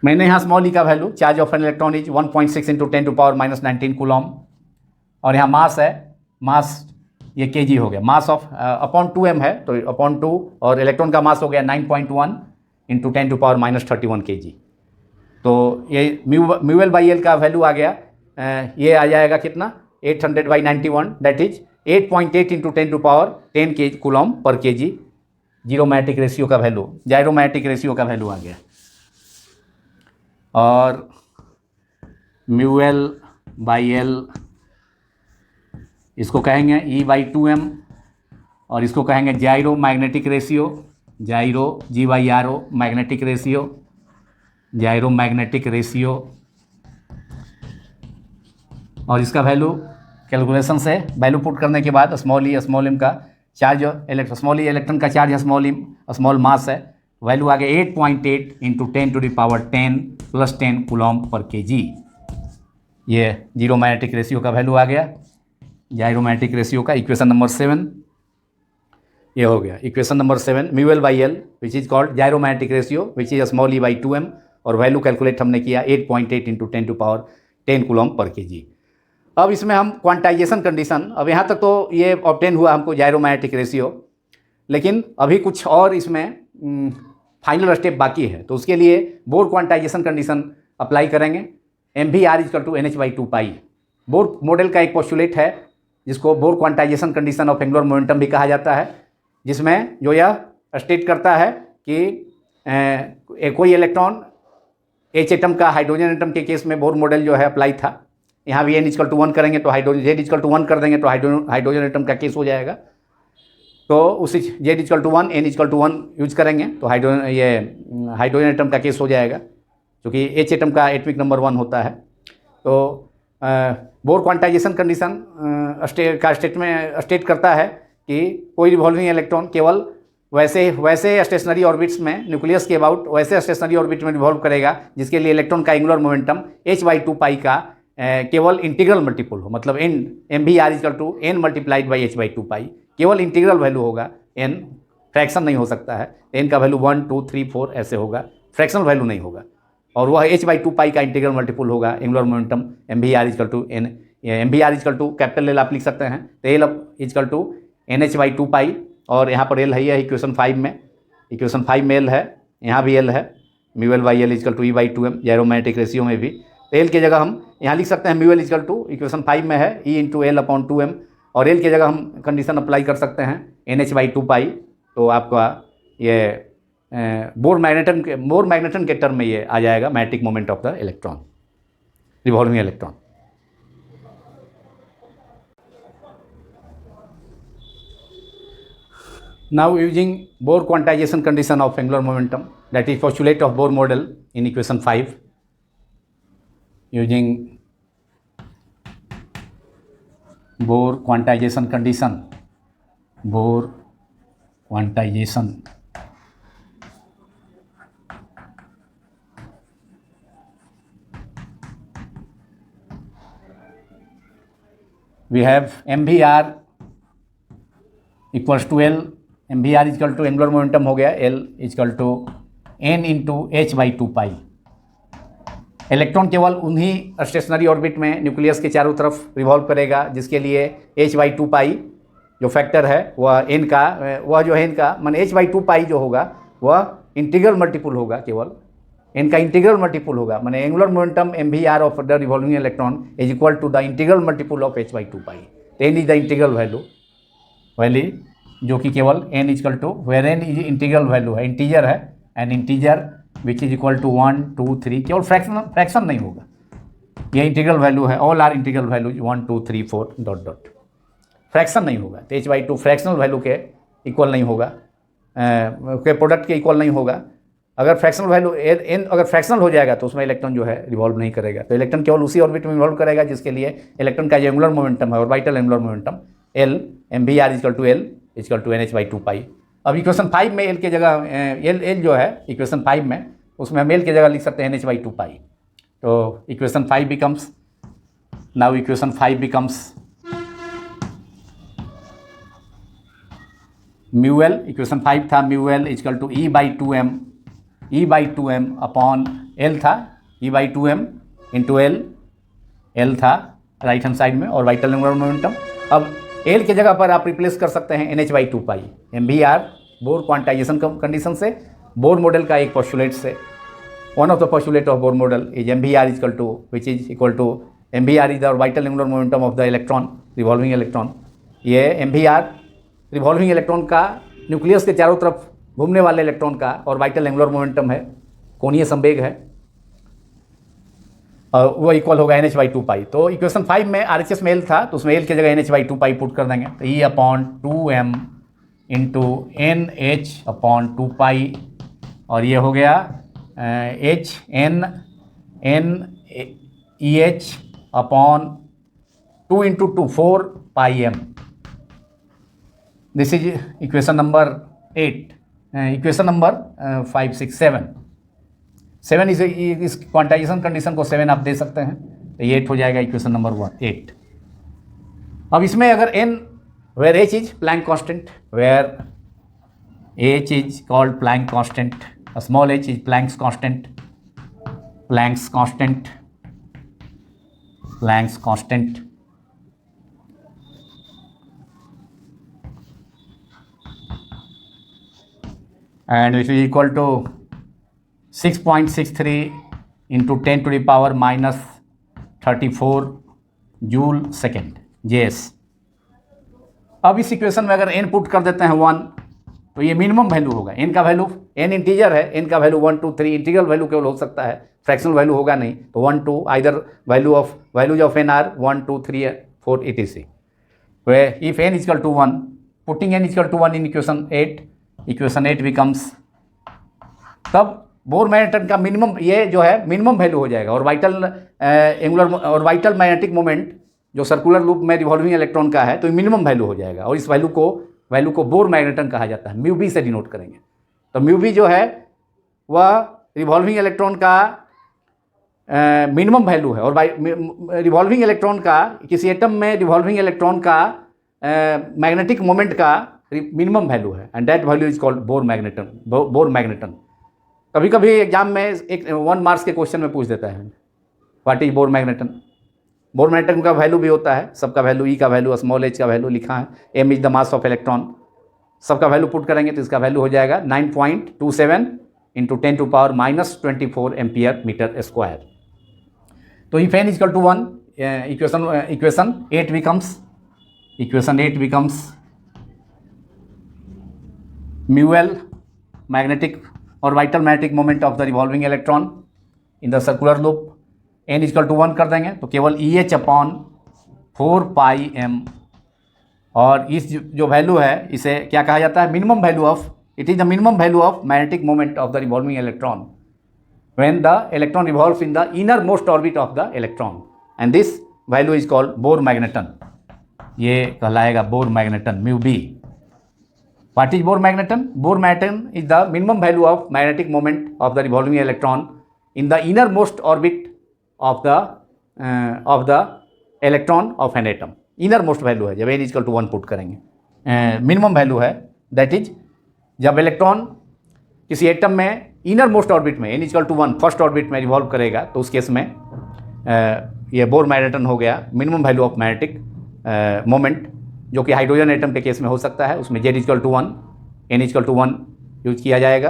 मैंने यहाँ स्मॉल ई का value, charge of an electron is 1.6 into 10⁻⁻19 coulomb, और यहाँ मास है, मास ये केजी हो गया, मास ऑफ अपॉन 2m है तो अपॉन 2, और इलेक्ट्रॉन का मास हो गया 9.1 इंटू 10⁻31 kg। तो ये म्यू एल बाई एल का वैल्यू आ गया, ये आ जाएगा कितना, 800/91 that is 8.8 into 10⁻10 kg coulomb per kg। Gyromagnetic ratio का वैल्यू, जायरोमैग्नेटिक रेशियो का वैल्यू आ गया। और म्यू एल बाई एल इसको कहेंगे ई बाई 2m, और इसको कहेंगे gyromagnetic ratio, gyro GYRO magnetic ratio, gyromagnetic ratio. और इसका वैल्यू कैलकुलेशन से वैल्यू पुट करने के बाद स्मॉल एम का चार्ज, स्मॉल ई इलेक्ट्रॉन का चार्ज है, स्मॉल मास है, वैल्यू आ गया 8.8 इंटू 10⁻10 + 10 कूलम पर kg। ये जीरोमैग्नेटिक रेशियो का वैल्यू आ गया, जायरोमैग्नेटिक रेशियो का। इक्वेशन नंबर 7 ये हो गया, equation number 7 mu L by L which is called gyromagnetic ratio which is small E by 2m, और वैल्यू कैलकुलेट हमने किया 8.8 इंटू 10⁻10 कूलम पर kg। अब इसमें हम क्वांटाइजेशन कंडीशन, अब यहाँ तक तो ये ऑब्टेन हुआ हमको जायरोमैग्नेटिक रेशियो, लेकिन अभी कुछ और इसमें फाइनल स्टेप बाकी है, तो उसके लिए बोर क्वांटाइजेशन कंडीशन अप्लाई करेंगे। MVR = NH/2 पाई बोर मॉडल का एक पोस्टुलेट है जिसको bore quantization condition of angular momentum भी कहा जाता है, जिसमें जो यह स्टेट करता है कि कोई इलेक्ट्रॉन H एटम का हाइड्रोजन एटम के केस में बोर मॉडल जो है अप्लाई था। यहाँ भी n = 1 करेंगे तो हाइड्रोजन, Z = 1 कर देंगे तो हाइड्रोजन एटम का केस हो जाएगा। तो उसी Z = 1 n = 1 यूज करेंगे तो हाइड्रोजन एटम का केस हो जाएगा, क्योंकि H एटम का एटॉमिक नंबर 1 होता है। तो बोर क्वांटाइजेशन कंडीशन स्टेट करता है कि कोई रिवॉल्विंग इलेक्ट्रॉन केवल वैसे स्टेशनरी ऑर्बिट्स में, न्यूक्लियस के अबाउट वैसे स्टेशनरी ऑर्बिट में रिवॉल्व करेगा जिसके लिए इलेक्ट्रॉन का एंगुलर मोमेंटम h/2 पाई का केवल इंटीग्रल मल्टीपल हो, मतलब MVR = n multiplied by h/2 पाई, केवल इंटीग्रल वैल्यू होगा, n फ्रैक्शन नहीं हो सकता है, n का वैल्यू 1 2 3 4 ऐसे होगा, फ्रैक्शनल वैल्यू नहीं होगा, और वह h/2 पाई का इंटीग्रल मल्टीपल होगा angular momentum. MVR = capital L आप लिख सकते हैं, तो L = NH/2 पाई, और यहाँ पर L है, यह इक्वेशन 5 में, इक्वेशन 5 में L है, यहाँ भी L है, mu L by L is equal to E/2m gyromagnetic ratio में भी। तो L की जगह हम यहाँ लिख सकते हैं mu L is equal to equation 5 में है E/L/2m, और L की जगह हम कंडीशन अप्लाई कर सकते हैं NH/2 पाई। तो आपका ये बोर मैग्नेटन के टर्म में ये आ जाएगा magnetic moment of the electron, revolving electron. Now using Bohr quantization condition of angular momentum, that is postulate of Bohr model in equation 5, using Bohr quantization condition, Bohr quantization, we have MVR equals to L, MVR is equal to angular momentum हो गया, L is equal to N into H/2 pi. Electron केवल उन्हीं stationery orbit में nucleus के चारों तरफ revolve करेगा जिसके लिए H/2 पाई जो फैक्टर है वह N का, वह जो है N का मान H/2 पाई जो होगा वह इंटीग्रल मल्टीपल होगा, केवल N का इंटीग्रल मल्टीपल होगा, माने angular momentum MVR of the revolving electron is equal to the integral multiple of H/2 pi. N is the integral value जो कि केवल N is equal to where N is integral value है, integer है, and integer which is equal to 1 2 3, केवल fraction नहीं होगा, ये integral value है, all are integral value 1 2 3 4 dot dot, fraction नहीं होगा। तो H/2 फ्रैक्शनल वैल्यू के इक्वल नहीं होगा, के प्रोडक्ट के इक्वल नहीं होगा। अगर फ्रैक्शनल वैल्यू N अगर फ्रैक्शनल हो जाएगा तो उसमें इलेक्ट्रॉन जो है रिवॉल्व नहीं करेगा, तो इलेक्ट्रॉन केवल उसी ऑर्बिट में रिवॉल्व करेगा जिसके लिए इलेक्ट्रॉन का जो एंगुलर मोमेंटम है, orbital angular momentum L, MVR is equal to L is equal to NH/2 pi. अब इक्वेशन 5 में L की जगह L जो है इक्वेशन 5 में, उसमें हम L की जगह लिख सकते हैं NH/2 पाई। तो equation 5 becomes, now equation 5 becomes mu L, equation 5 था mu L is equal to E/2m upon L था, E/2m इंटू L था राइट हैंड साइड में, और वाइटल एंगुलर मोमेंटम। अब L की जगह पर आप रिप्लेस कर सकते हैं NH/2 pi, MVR Bohr quantization condition से, बोर मॉडल का एक पोस्टुलेट से, one of the postulate of Bohr model is MVR is equal to which is equal to MVR is the vital angular momentum of the electron, revolving electron. ये MVR revolving electron का nucleus के चारों तरफ घूमने वाले electron का और vital angular momentum है, कोणीय संवेग है, वो इक्वल होगा NH/2 पाई। तो इक्वेशन 5 में RHS में L था तो उसमें L की जगह NH/2 पाई पुट कर देंगे, तो E/2m इंटू NH/2 पाई, और ये हो गया HNNEH/2 into 2 4 pi m। This is equation number 8, equation number 5 6 7 इस क्वांटाइजेशन कंडीशन को 7 आप दे सकते हैं, तो ये 8 हो जाएगा इक्वेशन नंबर 8। अब इसमें अगर n where h is Planck constant, where h is called Planck constant, small h is Planck's constant, Planck's constant, and which is equal to 6.63 into 10 to the power minus 34 joule second JS। अब इस equation में अगर n put कर देते हैं 1 तो ये minimum value होगा, n का वैल्यू, n इंटीजर है, n का वैल्यू 1 2 3, इंटीग्रल वैल्यू केवल हो सकता है, फ्रैक्शनल वैल्यू होगा नहीं, तो 1 2 either values of n are 1 2 3 4 etc, where if n equal to 1, putting n equal to 1 in equation 8 becomes, तब बोर मैग्नेटन का मिनिमम, ये जो है मिनिमम वैल्यू हो जाएगा, और वाइटल मैग्नेटिक मोमेंट जो सर्कुलर लूप में रिवॉल्विंग इलेक्ट्रॉन का है तो मिनिमम वैल्यू हो जाएगा, और इस वैल्यू को बोर मैग्नेटन कहा जाता है, म्यू बी से डिनोट करेंगे। तो म्यू बी जो है वह रिवॉल्विंग इलेक्ट्रॉन का मिनिमम वैल्यू है, और रिवॉल्विंग इलेक्ट्रॉन का, किसी एटम में रिवॉल्विंग इलेक्ट्रॉन का मैग्नेटिक मोमेंट का मिनिमम वैल्यू है, and that value is called Bohr magneton. कभी कभी एग्जाम में 1 मार्क्स के क्वेश्चन में पूछ देता है what is Bohr magneton, Bohr magneton का वैल्यू भी होता है, सबका वैल्यू, ई का वैल्यू, स्मॉल एच का वैल्यू लिखा है, m is the mass of electron, सबका वैल्यू पुट करेंगे तो इसका वैल्यू हो जाएगा 9.27 इंटू 10⁻⁻24 एम्पियर मीटर स्क्वायर। तो if n equal to 1, equation 8 becomes mu l magnetic orbital magnetic moment of the revolving electron in the circular loop. n equal to 1 कर देंगे तो केवल EH अपॉन 4πm, और इस जो वैल्यू है इसे क्या कहा जाता है, minimum value of, it is the minimum value of magnetic moment of the revolving electron when the electron revolves in the innermost orbit of the electron, and this value is called Bohr magneton. ये कहलाएगा Bohr magneton, mu B. What is Bohr magneton? Bohr magneton is the minimum value of magnetic moment of the revolving electron in the inner most orbit of the electron of an atom. Inner most value है, जब n equal to 1 put करेंगे, minimum value है, that is जब electron किसी atom में inner most orbit में n equal to 1 first orbit में revolve करेगा, तो उस केस में ये बोर मैग्नेटन हो गया, minimum value of magnetic moment, जो कि हाइड्रोजन एटम के केस में हो सकता है, उसमें z equal to 1 n equal to 1 use किया जाएगा।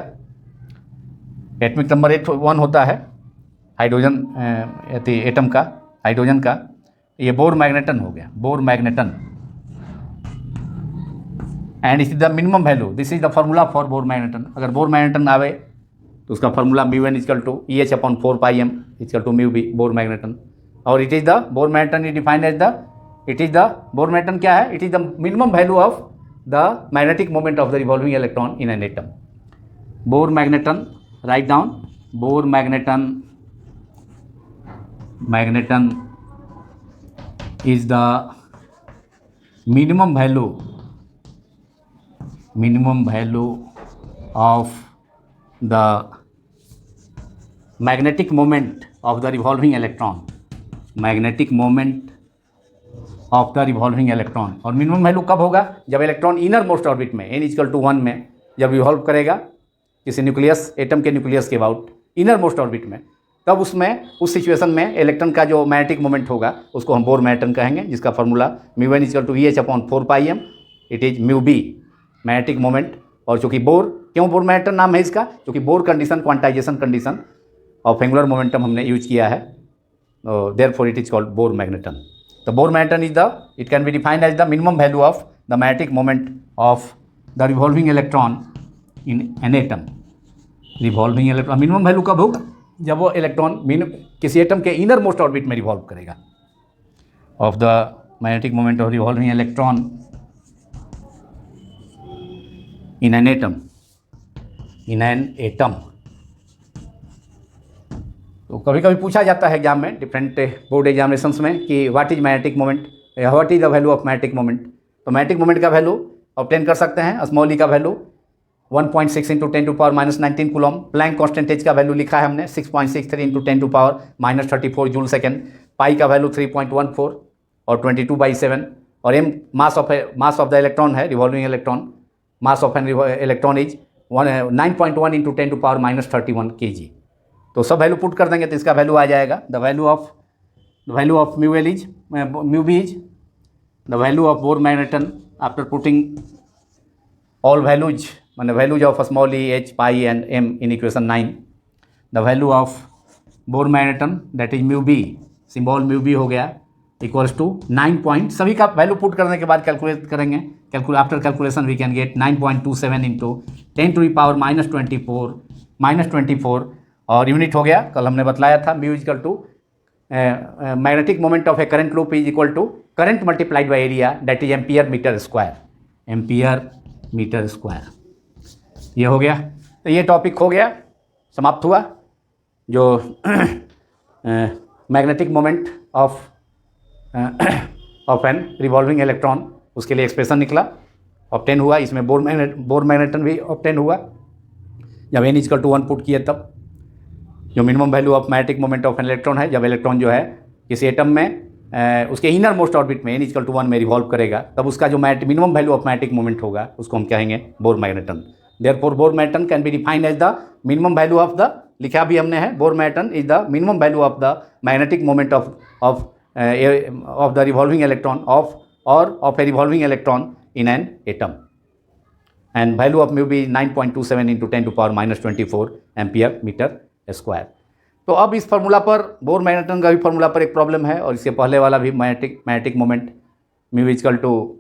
एटमिक नंबर 1 होता है हाइड्रोजन एटम का, हाइड्रोजन का, ये बोर मैग्नेटन हो गया, बोर मैग्नेटन, एंड इस is the minimum value, this is the formula for Bohr magneton. अगर बोर मैग्नेटन आवे तो उसका formula μn equal to EH upon 4πm equal to mu B, Bohr magneton. और it is the Bohr magneton is defined as the, it is the Bohr magneton क्या है, it is the minimum value of the magnetic moment of the revolving electron in an atom. Bore magneton, write down, bore magneton, magneton is the minimum value of the magnetic moment of the revolving electron, magnetic moment of the revolving electron। और minimum value कब होगा, जब electron inner most orbit में n equal to 1 में जब revolve करेगा किसी nucleus, atom के न्यूक्लियस के अबाउट इनर मोस्ट ऑर्बिट में, तब उसमें, उस सिचुएशन में इलेक्ट्रॉन का जो मैग्नेटिक मोमेंट होगा उसको हम बोर मैग्नेटन कहेंगे, जिसका formula μn equal to EH upon 4πm, it is mu B, magnetic moment. और चूँकि बोर, क्यों बोर मैग्नेटन नाम है इसका, क्योंकि Bohr condition, quantisation condition of angular momentum हमने यूज किया है, therefore it is called Bohr magneton. तो Bohr magneton is the, it can be defined as the minimum value of the magnetic moment of the revolving electron in an atom. Revolving electron minimum value कब होगा, जब वो electron किसी atom के inner most orbit में revolve करेगा, of the magnetic moment of revolving electron in an atom, in an atom। तो कभी कभी पूछा जाता है एग्जाम में, डिफरेंट बोर्ड एग्जामिनेशंस में, कि what is magnetic moment, what is the value of magnetic moment. तो मैग्नेटिक मोमेंट का वैल्यू ऑब्टेन कर सकते हैं, स्मॉल ई का value 1.6 into 10⁻⁻19 coulomb, Planck constant का वैल्यू लिखा है हमने 6.63 इंटू 10⁻⁻34 जूल सेकेंड, पाई का वैल्यू 3.14 और 22/7, और M mass of the electron है, revolving electron, mass of an electron is 9.1 into 10⁻31 kg। तो सब वैल्यू पुट कर देंगे तो इसका वैल्यू आ जाएगा, the value of mu L is, mu B is the value of Bohr magneton after putting all values, मैंने values of small E, H, pi and M in equation 9, the value of Bohr magneton that is mu B, symbol mu B हो गया, equals to 9 point, सभी का value put करने के बाद calculate करेंगे, after calculation we can get 9.27 into 10⁻24 और unit हो गया, कल हमने बतलाया था, mu equal to magnetic moment of a current loop is equal to current multiplied by area, that is ampere metre square, ampere metre square. ये हो गया, तो ये टॉपिक हो गया, समाप्त हुआ, जो magnetic moment of an revolving electron, उसके लिए एक्सप्रेशन निकला, ऑब्टेन हुआ, इसमें बोर मैग्नेटन भी ऑब्टेन हुआ, जब n इक्वल टू 1 पुट किए तब, जो minimum value of magnetic moment of an electron है, जब इलेक्ट्रॉन जो है किसी एटम में उसके इनर मोस्ट ऑर्बिट में n इक्वल टू 1 में रिवॉल्व करेगा, तब उसका जो minimum value of magnetic moment होगा उसको हम कहेंगे Bohr magneton. Therefore Bohr magneton can be defined as the minimum value of the, लिखा भी हमने है, Bohr magneton is the minimum value of the magnetic moment of of the revolving electron of a revolving electron in an atom, and value of mu be 9.27 into 10 to power minus 24 ampere metre square. तो अब इस formula पर bore magneton का भी formula पर एक problem है, और इसके पहले वाला भी magnetic moment mu equal to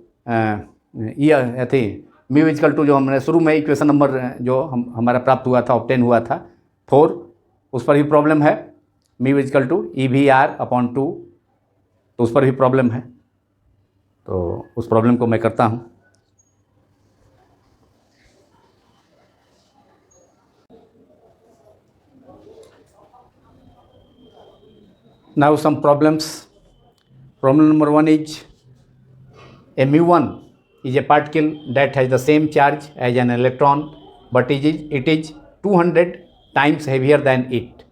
mu equal to जो हमने शुरू में इक्वेशन नंबर जो हमारा प्राप्त हुआ था, ऑब्टेन हुआ था 4, उस पर भी प्रॉब्लम है। म्यू इक्वल टू EVR/2, तो उस पर भी प्रॉब्लम है। तो उस प्रॉब्लम को मैं करता हूँ। Now some problems. Problem number 1 is a mu1 is a particle that has the same charge as an electron, but it is 200 times heavier than it.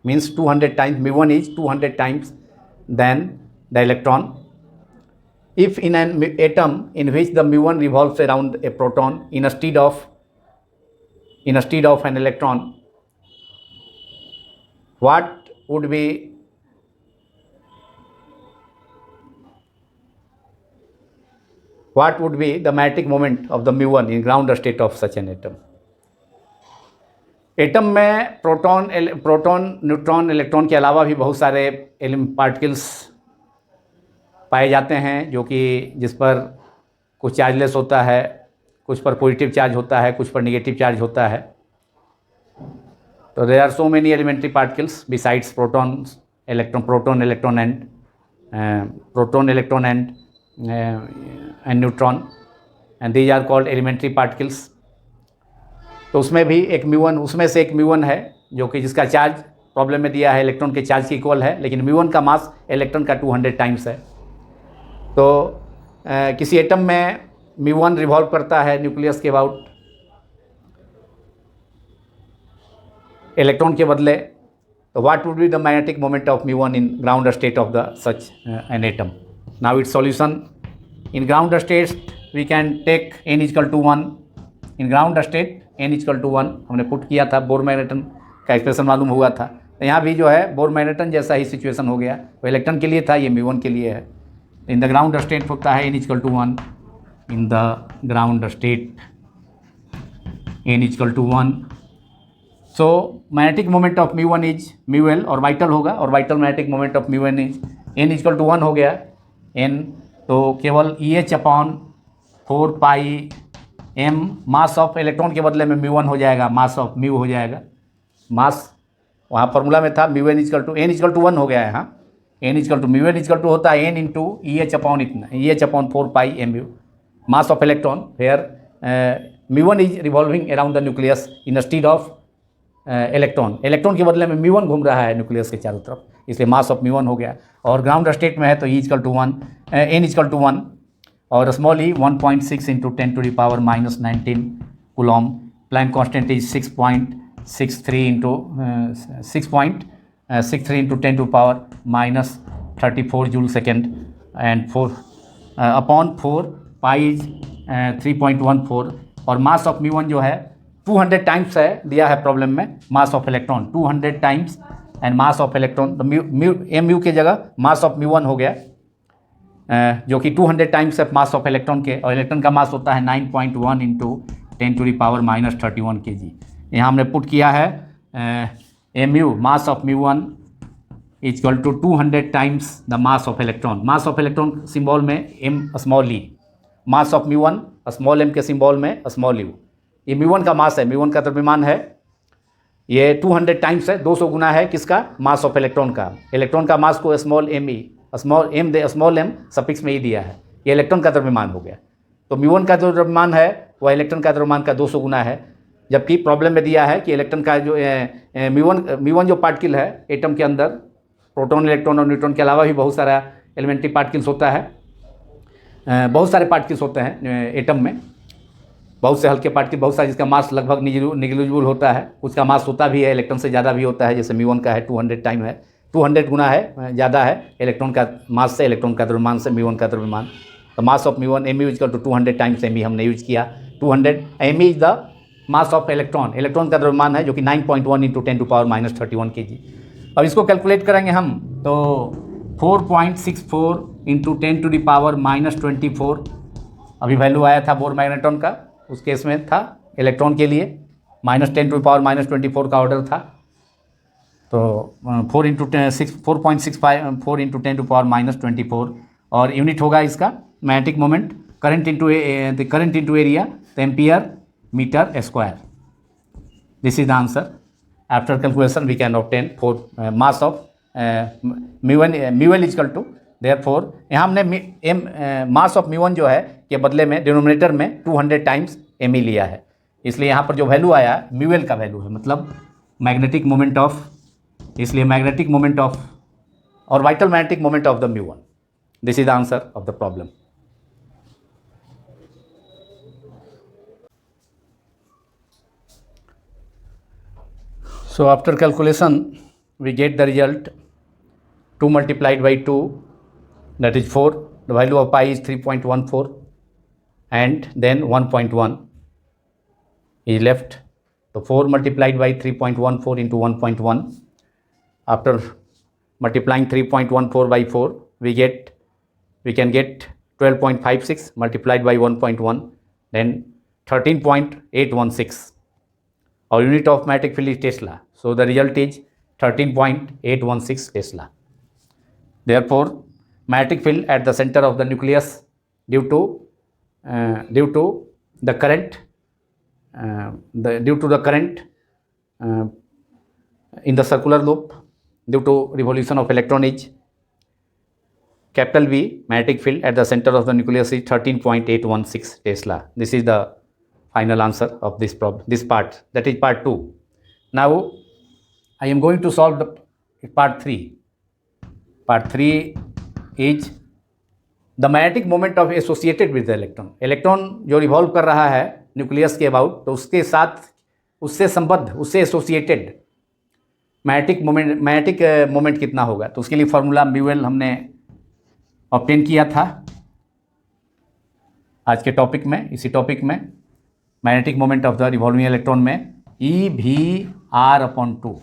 Means 200 times, mu1 is 200 times than the electron. If in an atom in which the mu1 revolves around a proton instead of an electron, what would be the magnetic moment of the mu1 in ground state of such an atom? Atom में proton, neutron, electron के अलावा भी बहुत सारे particles पाए जाते हैं, जो कि जिस पर कुछ चार्जलेस होता है, कुछ पर पॉजिटिव चार्ज होता है, कुछ पर नेगेटिव चार्ज होता है। तो there are so many elementary particles besides proton, electron and neutron, and these are called elementary particles. तो उसमें भी एक म्यू1, उसमें से एक म्यू1 है जो कि जिसका चार्ज प्रॉब्लम में दिया है इलेक्ट्रॉन के चार्ज के इक्वल है, लेकिन म्यू1 का मास इलेक्ट्रॉन का 200 टाइम्स है। तो किसी एटम में म्यू1 रिवॉल्व करता है न्यूक्लियस के अबाउट इलेक्ट्रॉन के बदले, तो what would be the magnetic moment of muon in ground state of the such an atom? Now it's solution. In ground state we can take n equal to 1। In ground state n equal to 1 हमने put किया था, bore magneton का expression मालूम हुआ था। तो यहाँ भी जो है बोर मैग्नेटन जैसा ही सिचुएशन हो गया, वो इलेक्ट्रॉन के लिए था, ये म्यू1 के लिए है। इन द ग्राउंड स्टेट होता है n equal to 1। In the ground state n equal to 1। So magnetic moment of muon is mu L, orbital होगा, orbital magnetic moment of muon is n equal to 1 हो गया n, तो केवल EH/4 pi m mass of electron के बदले में म्यू1 हो जाएगा, मास ऑफ म्यू हो जाएगा। मास वहाँ फार्मूला में था म्यू n इक्वल टू 1 हो गया है। हाँ, n equal to mu n equal to होता है n into EH/4 pi mu mass of electron, where muon is revolving around the nucleus instead of electron के बदले में म्यू1 घूम रहा है न्यूक्लियस के चारों तरफ, इसलिए मास ऑफ म्यू1 हो गया। और ग्राउंड स्टेट में है तो n इक्वल टू 1, और small e 1.6 into 10 to the power minus 19 coulomb. Planck constant is 6.63 into 10 to power minus 34 joule second, and 4 pi is 3.14। और मास ऑफ म्यू1 जो है 200 टाइम्स है, दिया है प्रॉब्लम में, मास of electron 200 times and mass of electron, तो mu के जगह मास ऑफ म्यू1 हो गया, जो कि 200 टाइम्स है मास ऑफ इलेक्ट्रॉन के, और इलेक्ट्रॉन का मास होता है 9.1 into 10 to the power minus 31 kg। यहाँ हमने पुट किया है mu mass of muon equal to 200 times the mass of electron. Mass of electron symbol में m small e, mass of muon small m के symbol में small u। ये म्यू1 का मास है, म्यू1 का द्रव्यमान है, ये 200 टाइम्स है, 200 गुना है किसका? मास ऑफ इलेक्ट्रॉन का। इलेक्ट्रॉन का मास को स्मॉल m सफिक्स में ही दिया है, ये इलेक्ट्रॉन का द्रव्यमान हो गया। तो म्यू1 का जो द्रव्यमान है वह इलेक्ट्रॉन का द्रव्यमान का 200 गुना है, जबकि प्रॉब्लम में दिया है कि इलेक्ट्रॉन का जो म्यू1 जो पार्टिकल है एटम के अंदर, प्रोटॉन, इलेक्ट्रॉन और न्यूट्रॉन के अलावा भी बहुत सारा एलिमेंट्री पार्टिकल्स होता है, बहुत सारे पार्टिकल्स होते हैं एटम में, बहुत से हल्के पार्टिकल, बहुत सारे जिसका मास लगभग निग्लिजिबल होता है, उसका मास होता भी है, इलेक्ट्रॉन से ज़्यादा भी होता है, जैसे म्यू1 का है 200 टाइम है, 200 गुना है, ज़्यादा है इलेक्ट्रॉन का मास से, इलेक्ट्रॉन का द्रव्यमान से म्यू1 का द्रव्यमान। तो mass of muon mu equal to 200 times m हमने यूज किया। 200 m is the mass of electron, electron का द्रव्यमान है जो कि 9.1 into 10 to power minus 31 kg। अब इसको कैलकुलेट करेंगे हम, तो 4.64 इंटू 10⁻⁻24 अभी वैल्यू आया था बोर मैग्नेट्रॉन का, उस केस में था इलेक्ट्रॉन के लिए -10⁻⁻24 का ऑर्डर था। तो 4.65 इंटू 10⁻⁻24 और यूनिट होगा इसका magnetic moment, current into area, तो ampere metre square. This is the answer. After calculation we can obtain for mass of μ1 equal to, therefore यहाँ हमने मास ऑफ μ1 जो है के बदले में डिनोमिनेटर में 200 टाइम्स m लिया है, इसलिए यहाँ पर जो वैल्यू आया μl का वैल्यू है, मतलब मैग्नेटिक मोमेंट ऑफ, इसलिए magnetic moment of orbital magnetic moment of the μ1। This is the answer of the problem. So after calculation we get the result 2 multiplied by 2, that is 4. The value of pi is 3.14 and then 1.1 is left. So 4 multiplied by 3.14 into 1.1. After multiplying 3.14 by 4 we can get 12.56 multiplied by 1.1, then 13.816. Our unit of magnetic field is Tesla. So the result is 13.816 Tesla. Therefore, magnetic field at the center of the nucleus due to the current in the circular loop due to revolution of electron is capital V. Magnetic field at the center of the nucleus is 13.816 Tesla. This is the final answer of this problem, this part, that is part 2. Now I am going to solve the part 3. Part 3 is the magnetic moment of associated with the electron. Electron जो revolve कर रहा है nucleus के about, तो उसके साथ उससे संबद्ध, उससे एसोसिएटेड मैग्नेटिक मोमेंट कितना होगा, तो उसके लिए फार्मूला μl हमने ऑब्टेन किया था आज के टॉपिक में। इसी टॉपिक में magnetic moment of the revolving electron में EVR/2,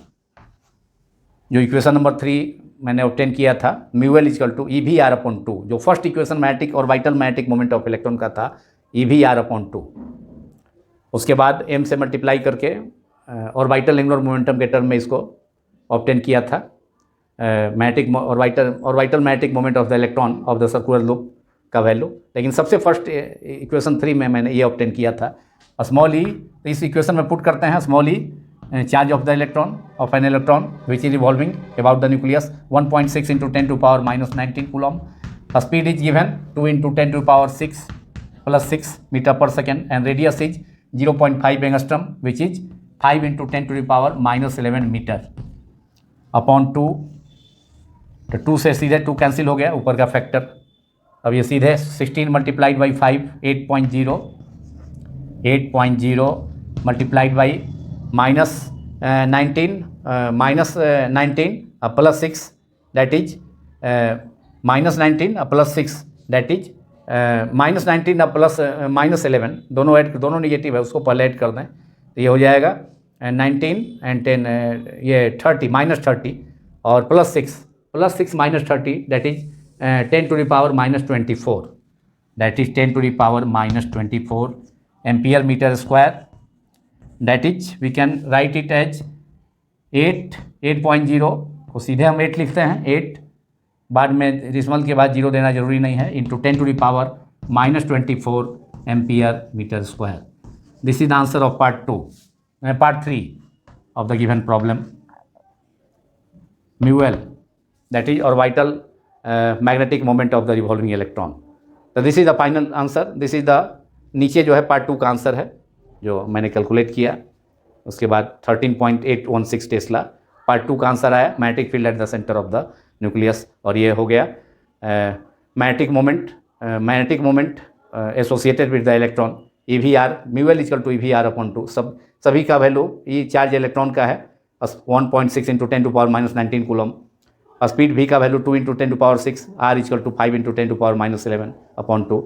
जो इक्वेशन नंबर 3 मैंने ऑब्टेन किया था, μl इक्वल टू EVR/2, जो फर्स्ट इक्वेशन मैग्नेटिक और vital magnetic moment of electron का था EVR/2। उसके बाद m से मल्टीप्लाई करके और वाइटल एंगुलर मोमेंटम के टर्म में इसको ऑब्टेन किया था मैग्नेटिक और vital magnetic moment of the electron of the circular loop का वैल्यू। लेकिन सबसे फर्स्ट इक्वेशन 3 में मैंने ये ऑब्टेन किया था स्मॉल ई, तो इस इक्वेशन में पुट करते हैं small E charge of the electron of an electron which is revolving about the nucleus 1.6 into 10⁻⁻19 coulomb. Speed is given 2 into 10⁻6 + 6 metre per second and radius is 0.5 angstrom which is 5 into 10⁻⁻11 metre upon 2। तो 2 से सीधे 2 cancel हो गया, ऊपर का factor. अब ये सीधे 16 multiplied by 5 8.0 multiplied by -19 plus 6 that is -19 plus 6 that is -19 plus -11, दोनों निगेटिव है, उसको पहले ऐड कर दें तो ये हो जाएगा 19 एंड 10 ये 30 -30 और plus 6 -30 that is 10⁻⁻24, that is 10⁻⁻24 ampere metre square. That is we can write it as 8.0 को सीधे हम 8 लिखते हैं, 8 बाद में डिसिमल के बाद 0 देना जरूरी नहीं है, into 10⁻⁻24 ampere metre square. This is the answer of part 3 of the given problem. μl, that is orbital magnetic moment of the revolving electron. तो this is the final answer. This is the नीचे जो है part 2 का answer है जो मैंने calculate किया, उसके बाद 13.816 टेस्ला। पार्ट 2 का आंसर आया magnetic field at the centre of the nucleus, और ये हो गया magnetic moment associated with the electron EVR, μl equal to EVR/2। सभी का वैल्यू ई चार्ज इलेक्ट्रॉन का है 1.6 इंटू 10⁻⁻19 कूलम। स्पीड v का value 2 into 10⁻6, R equal to 5 into 10⁻11/2।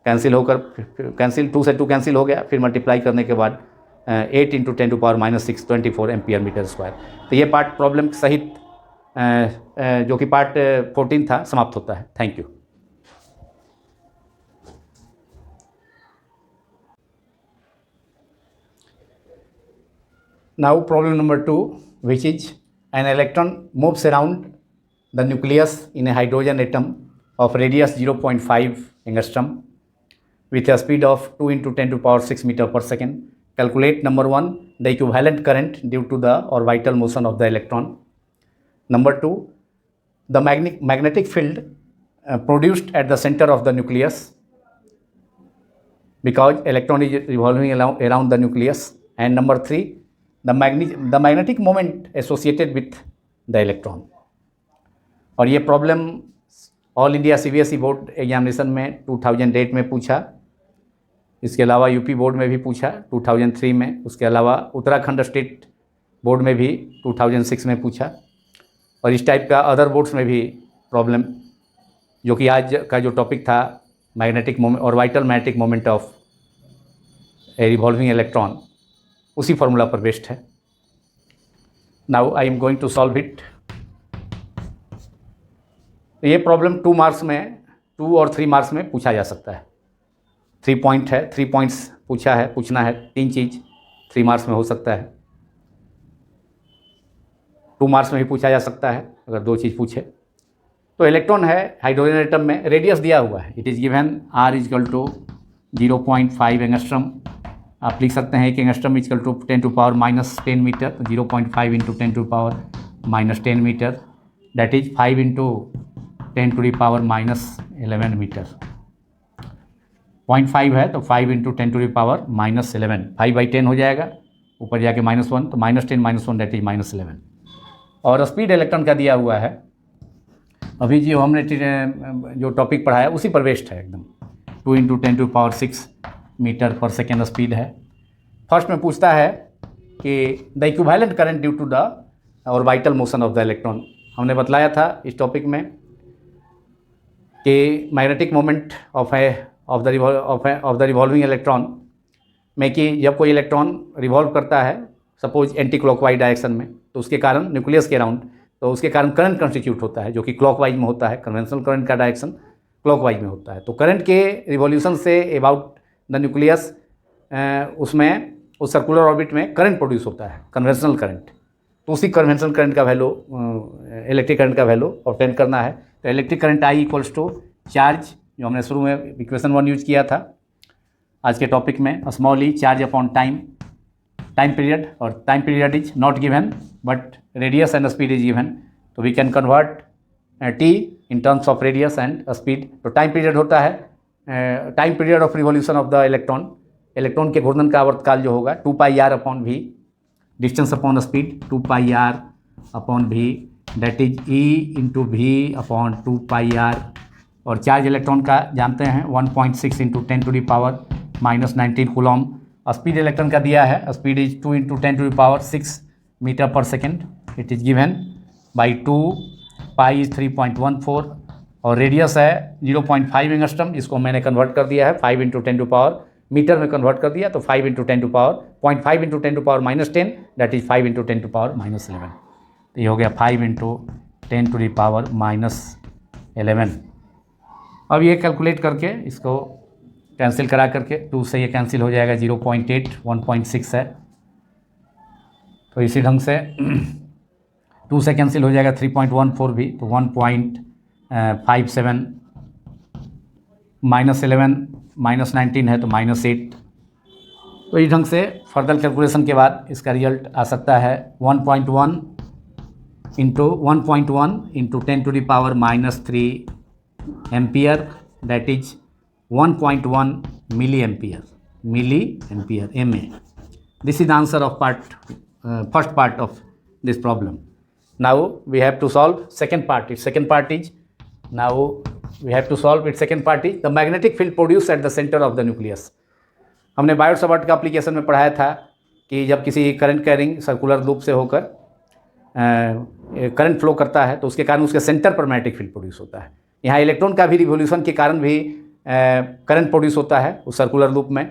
Cancel 2 से 2 कैंसिल हो गया, फिर मल्टीप्लाई करने के बाद 8 इंटू 10⁻6 24 एम्पियर मीटर स्क्वायर। तो ये पार्ट प्रॉब्लम सहित जो कि पार्ट 14 था, समाप्त होता है। Thank you. Now problem number 2, which is an electron moves around the nucleus in a hydrogen atom of radius 0.5 angstrom with a speed of 2 × 10 to the power 6 meter per second. Calculate number 1, the equivalent current due to the orbital motion of the electron. Number 2, the magnetic field produced at the center of the nucleus because electron is revolving around the nucleus. And number 3, the magnetic moment associated with the electron. और ये problem all India CBSE board examination में 2008 में पूछा, इसके अलावा UP board में भी पूछा 2003 में, उसके अलावा उत्तराखंड स्टेट बोर्ड में भी 2006 में पूछा, और इस टाइप का अदर बोर्ड्स में भी प्रॉब्लम, जो कि आज का जो टॉपिक था magnetic moment orbital magnetic moment of a revolving electron, उसी फॉर्मूला पर बेस्ड है। Now I am going to solve it. ये प्रॉब्लम 2 मार्क्स में, 2 और 3 मार्क्स में पूछा जा सकता है। 3 पॉइंट है, 3 पॉइंट्स पूछना है, 3 चीज़ 3 मार्क्स में हो सकता है। 2 मार्क्स में भी पूछा जा सकता है अगर 2 चीज़ पूछे। तो इलेक्ट्रॉन है हाइड्रोजन एटम में, रेडियस दिया हुआ है, it is given r = 0.5 angstrom. आप लिख सकते हैं कि एंगस्ट्रम = 10⁻⁻10 मीटर, तो 0.5 × 10⁻⁻10 मीटर, दैट इज 5 × 10⁻⁻11 मीटर। 0.5 है तो 5 × 10⁻11, 5/10 हो जाएगा, ऊपर जाके -1, तो -10 -1 दैट इज -11। और स्पीड इलेक्ट्रॉन का दिया हुआ है, अभी जो हमने जो टॉपिक पढ़ाया उसी पर बेस्ड है एकदम। 2 × 10⁶ मीटर पर सेकेंड स्पीड है। फर्स्ट में पूछता है कि the equivalent current due to the orbital motion of the electron. हमने बतलाया था इस टॉपिक में कि magnetic moment of the revolving electron में कि जब कोई इलेक्ट्रॉन रिवॉल्व करता है सपोज एंटी क्लॉकवाइज डायरेक्शन में, तो उसके कारण न्यूक्लियस के अराउंड, तो उसके कारण करंट कंस्टिट्यूट होता है, जो कि क्लॉकवाइज में होता है। कन्वेंशनल करंट का डायरेक्शन क्लॉकवाइज में होता है। तो करंट के revolution say about the nucleus, उसमें उस सर्कुलर ऑर्बिट में करंट प्रोड्यूस होता है, कन्वेंशनल करंट। तो उसी कन्वेंशनल करंट का वैल्यू, इलेक्ट्रिक करंट का वैल्यू ऑब्टेन करना है। तो इलेक्ट्रिक करंट I = चार्ज, जो हमने शुरू में इक्वेशन 1 यूज किया था आज के टॉपिक में, small e charge upon time period, और time period is not given but radius and speed is given. तो we can convert T in terms of radius and speed. तो टाइम पीरियड होता है time period of revolution of the electron, electron के घूर्णन का आवर्तकाल जो होगा 2πr/v, distance upon speed 2πr/v, that is E × v/ 2πr। और चार्ज इलेक्ट्रॉन का जानते हैं 1.6 × 10⁻⁻19 कूलम। स्पीड इलेक्ट्रॉन का दिया है, speed is 2 × 10⁻6 metre per second, it is given by 2, pi is 3.14, और रेडियस है 0.5 एंगस्ट्रम, जिसको मैंने कन्वर्ट कर दिया है 5 × 10 मीटर में कन्वर्ट कर दिया, तो 5 × 10 0.5 × 10⁻10 दैट इज 5 × 10⁻11। तो ये हो गया 5 × 10⁻11। अब ये कैलकुलेट करके इसको कैंसिल करा करके 2 से ये कैंसिल हो जाएगा, 0.8, 1.6 है, तो इसी ढंग से 2 से कैंसिल हो जाएगा 3.14 भी, तो 1.57, -11 -19 है तो -8। तो इस ढंग से फर्दर कैलकुलेशन के बाद इसका रिजल्ट आ सकता है 1.1 × 10⁻³ ampere, that is 1.1 milli ampere, MA। This is answer of first part of this problem. Now we have to solve second part. Its second part is, now we have to solve its second part is the magnetic field produced at the center of the nucleus. हमने Biot-Savart का application में पढ़ाया था कि जब किसी current carrying circular loop से होकर करंट फ्लो करता है तो उसके कारण उसके सेंटर पर मैग्नेटिक फील्ड प्रोड्यूस होता है। यहाँ इलेक्ट्रॉन का भी रिवोल्यूशन के कारण भी करंट प्रोड्यूस होता है उस सर्कुलर लूप में,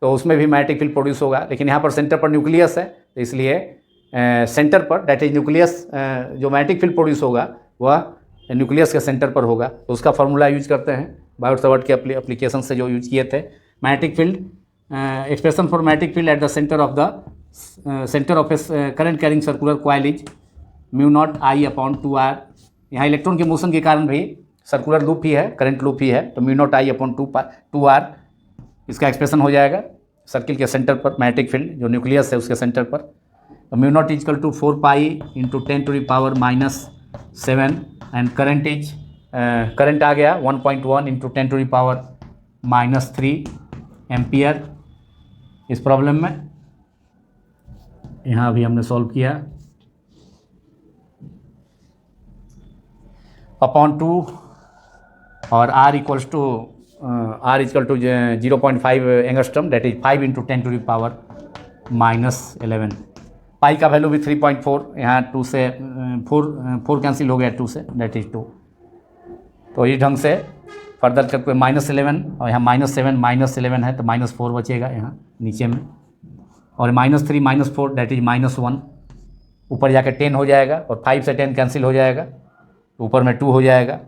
तो उसमें भी मैग्नेटिक फील्ड प्रोड्यूस होगा, लेकिन यहाँ पर सेंटर पर न्यूक्लियस है, तो इसलिए सेंटर पर, डेट इज न्यूक्लियस, जो मैग्नेटिक फील्ड प्रोड्यूस होगा वह न्यूक्लियस के सेंटर पर होगा, तो उसका फार्मूला यूज करते हैं बायोट-सावर्ट के एप्लीकेशन से जो यूज किए थे। Magnetic field, expression for magnetic field at the centre of a current carrying circular coil is mu not I upon 2r। यहाँ इलेक्ट्रॉन के मोशन के कारण भी सर्कुलर लूप ही है, करंट लूप ही है, तो mu not I upon 2r इसका expression हो जाएगा सर्किल के सेंटर पर, मैग्नेटिक फील्ड जो न्यूक्लियस है उसके सेंटर पर। तो mu naught equal to 4 pi into 10⁻⁻7 and current आ गया 1.1 इंटू 10⁻⁻3 एम्पियर इस प्रॉब्लम में। यहाँ अभी हमने सॉल्व किया अपॉन 2 और r equal to 0.5 angstrom, that is 5 into 10⁻⁻11। Pi का वैल्यू भी 3.4, यहाँ 2 से 4 कैंसिल हो गया 2 से, डेट इज 2। तो इस ढंग से फर्दर करके -11 और यहाँ -7 -11 है तो -4 बचेगा यहाँ नीचे में, और -3 -4 डेट इज -1, ऊपर जाके 10 हो जाएगा और 5 से 10 कैंसिल हो जाएगा, ऊपर में 2 हो जाएगा।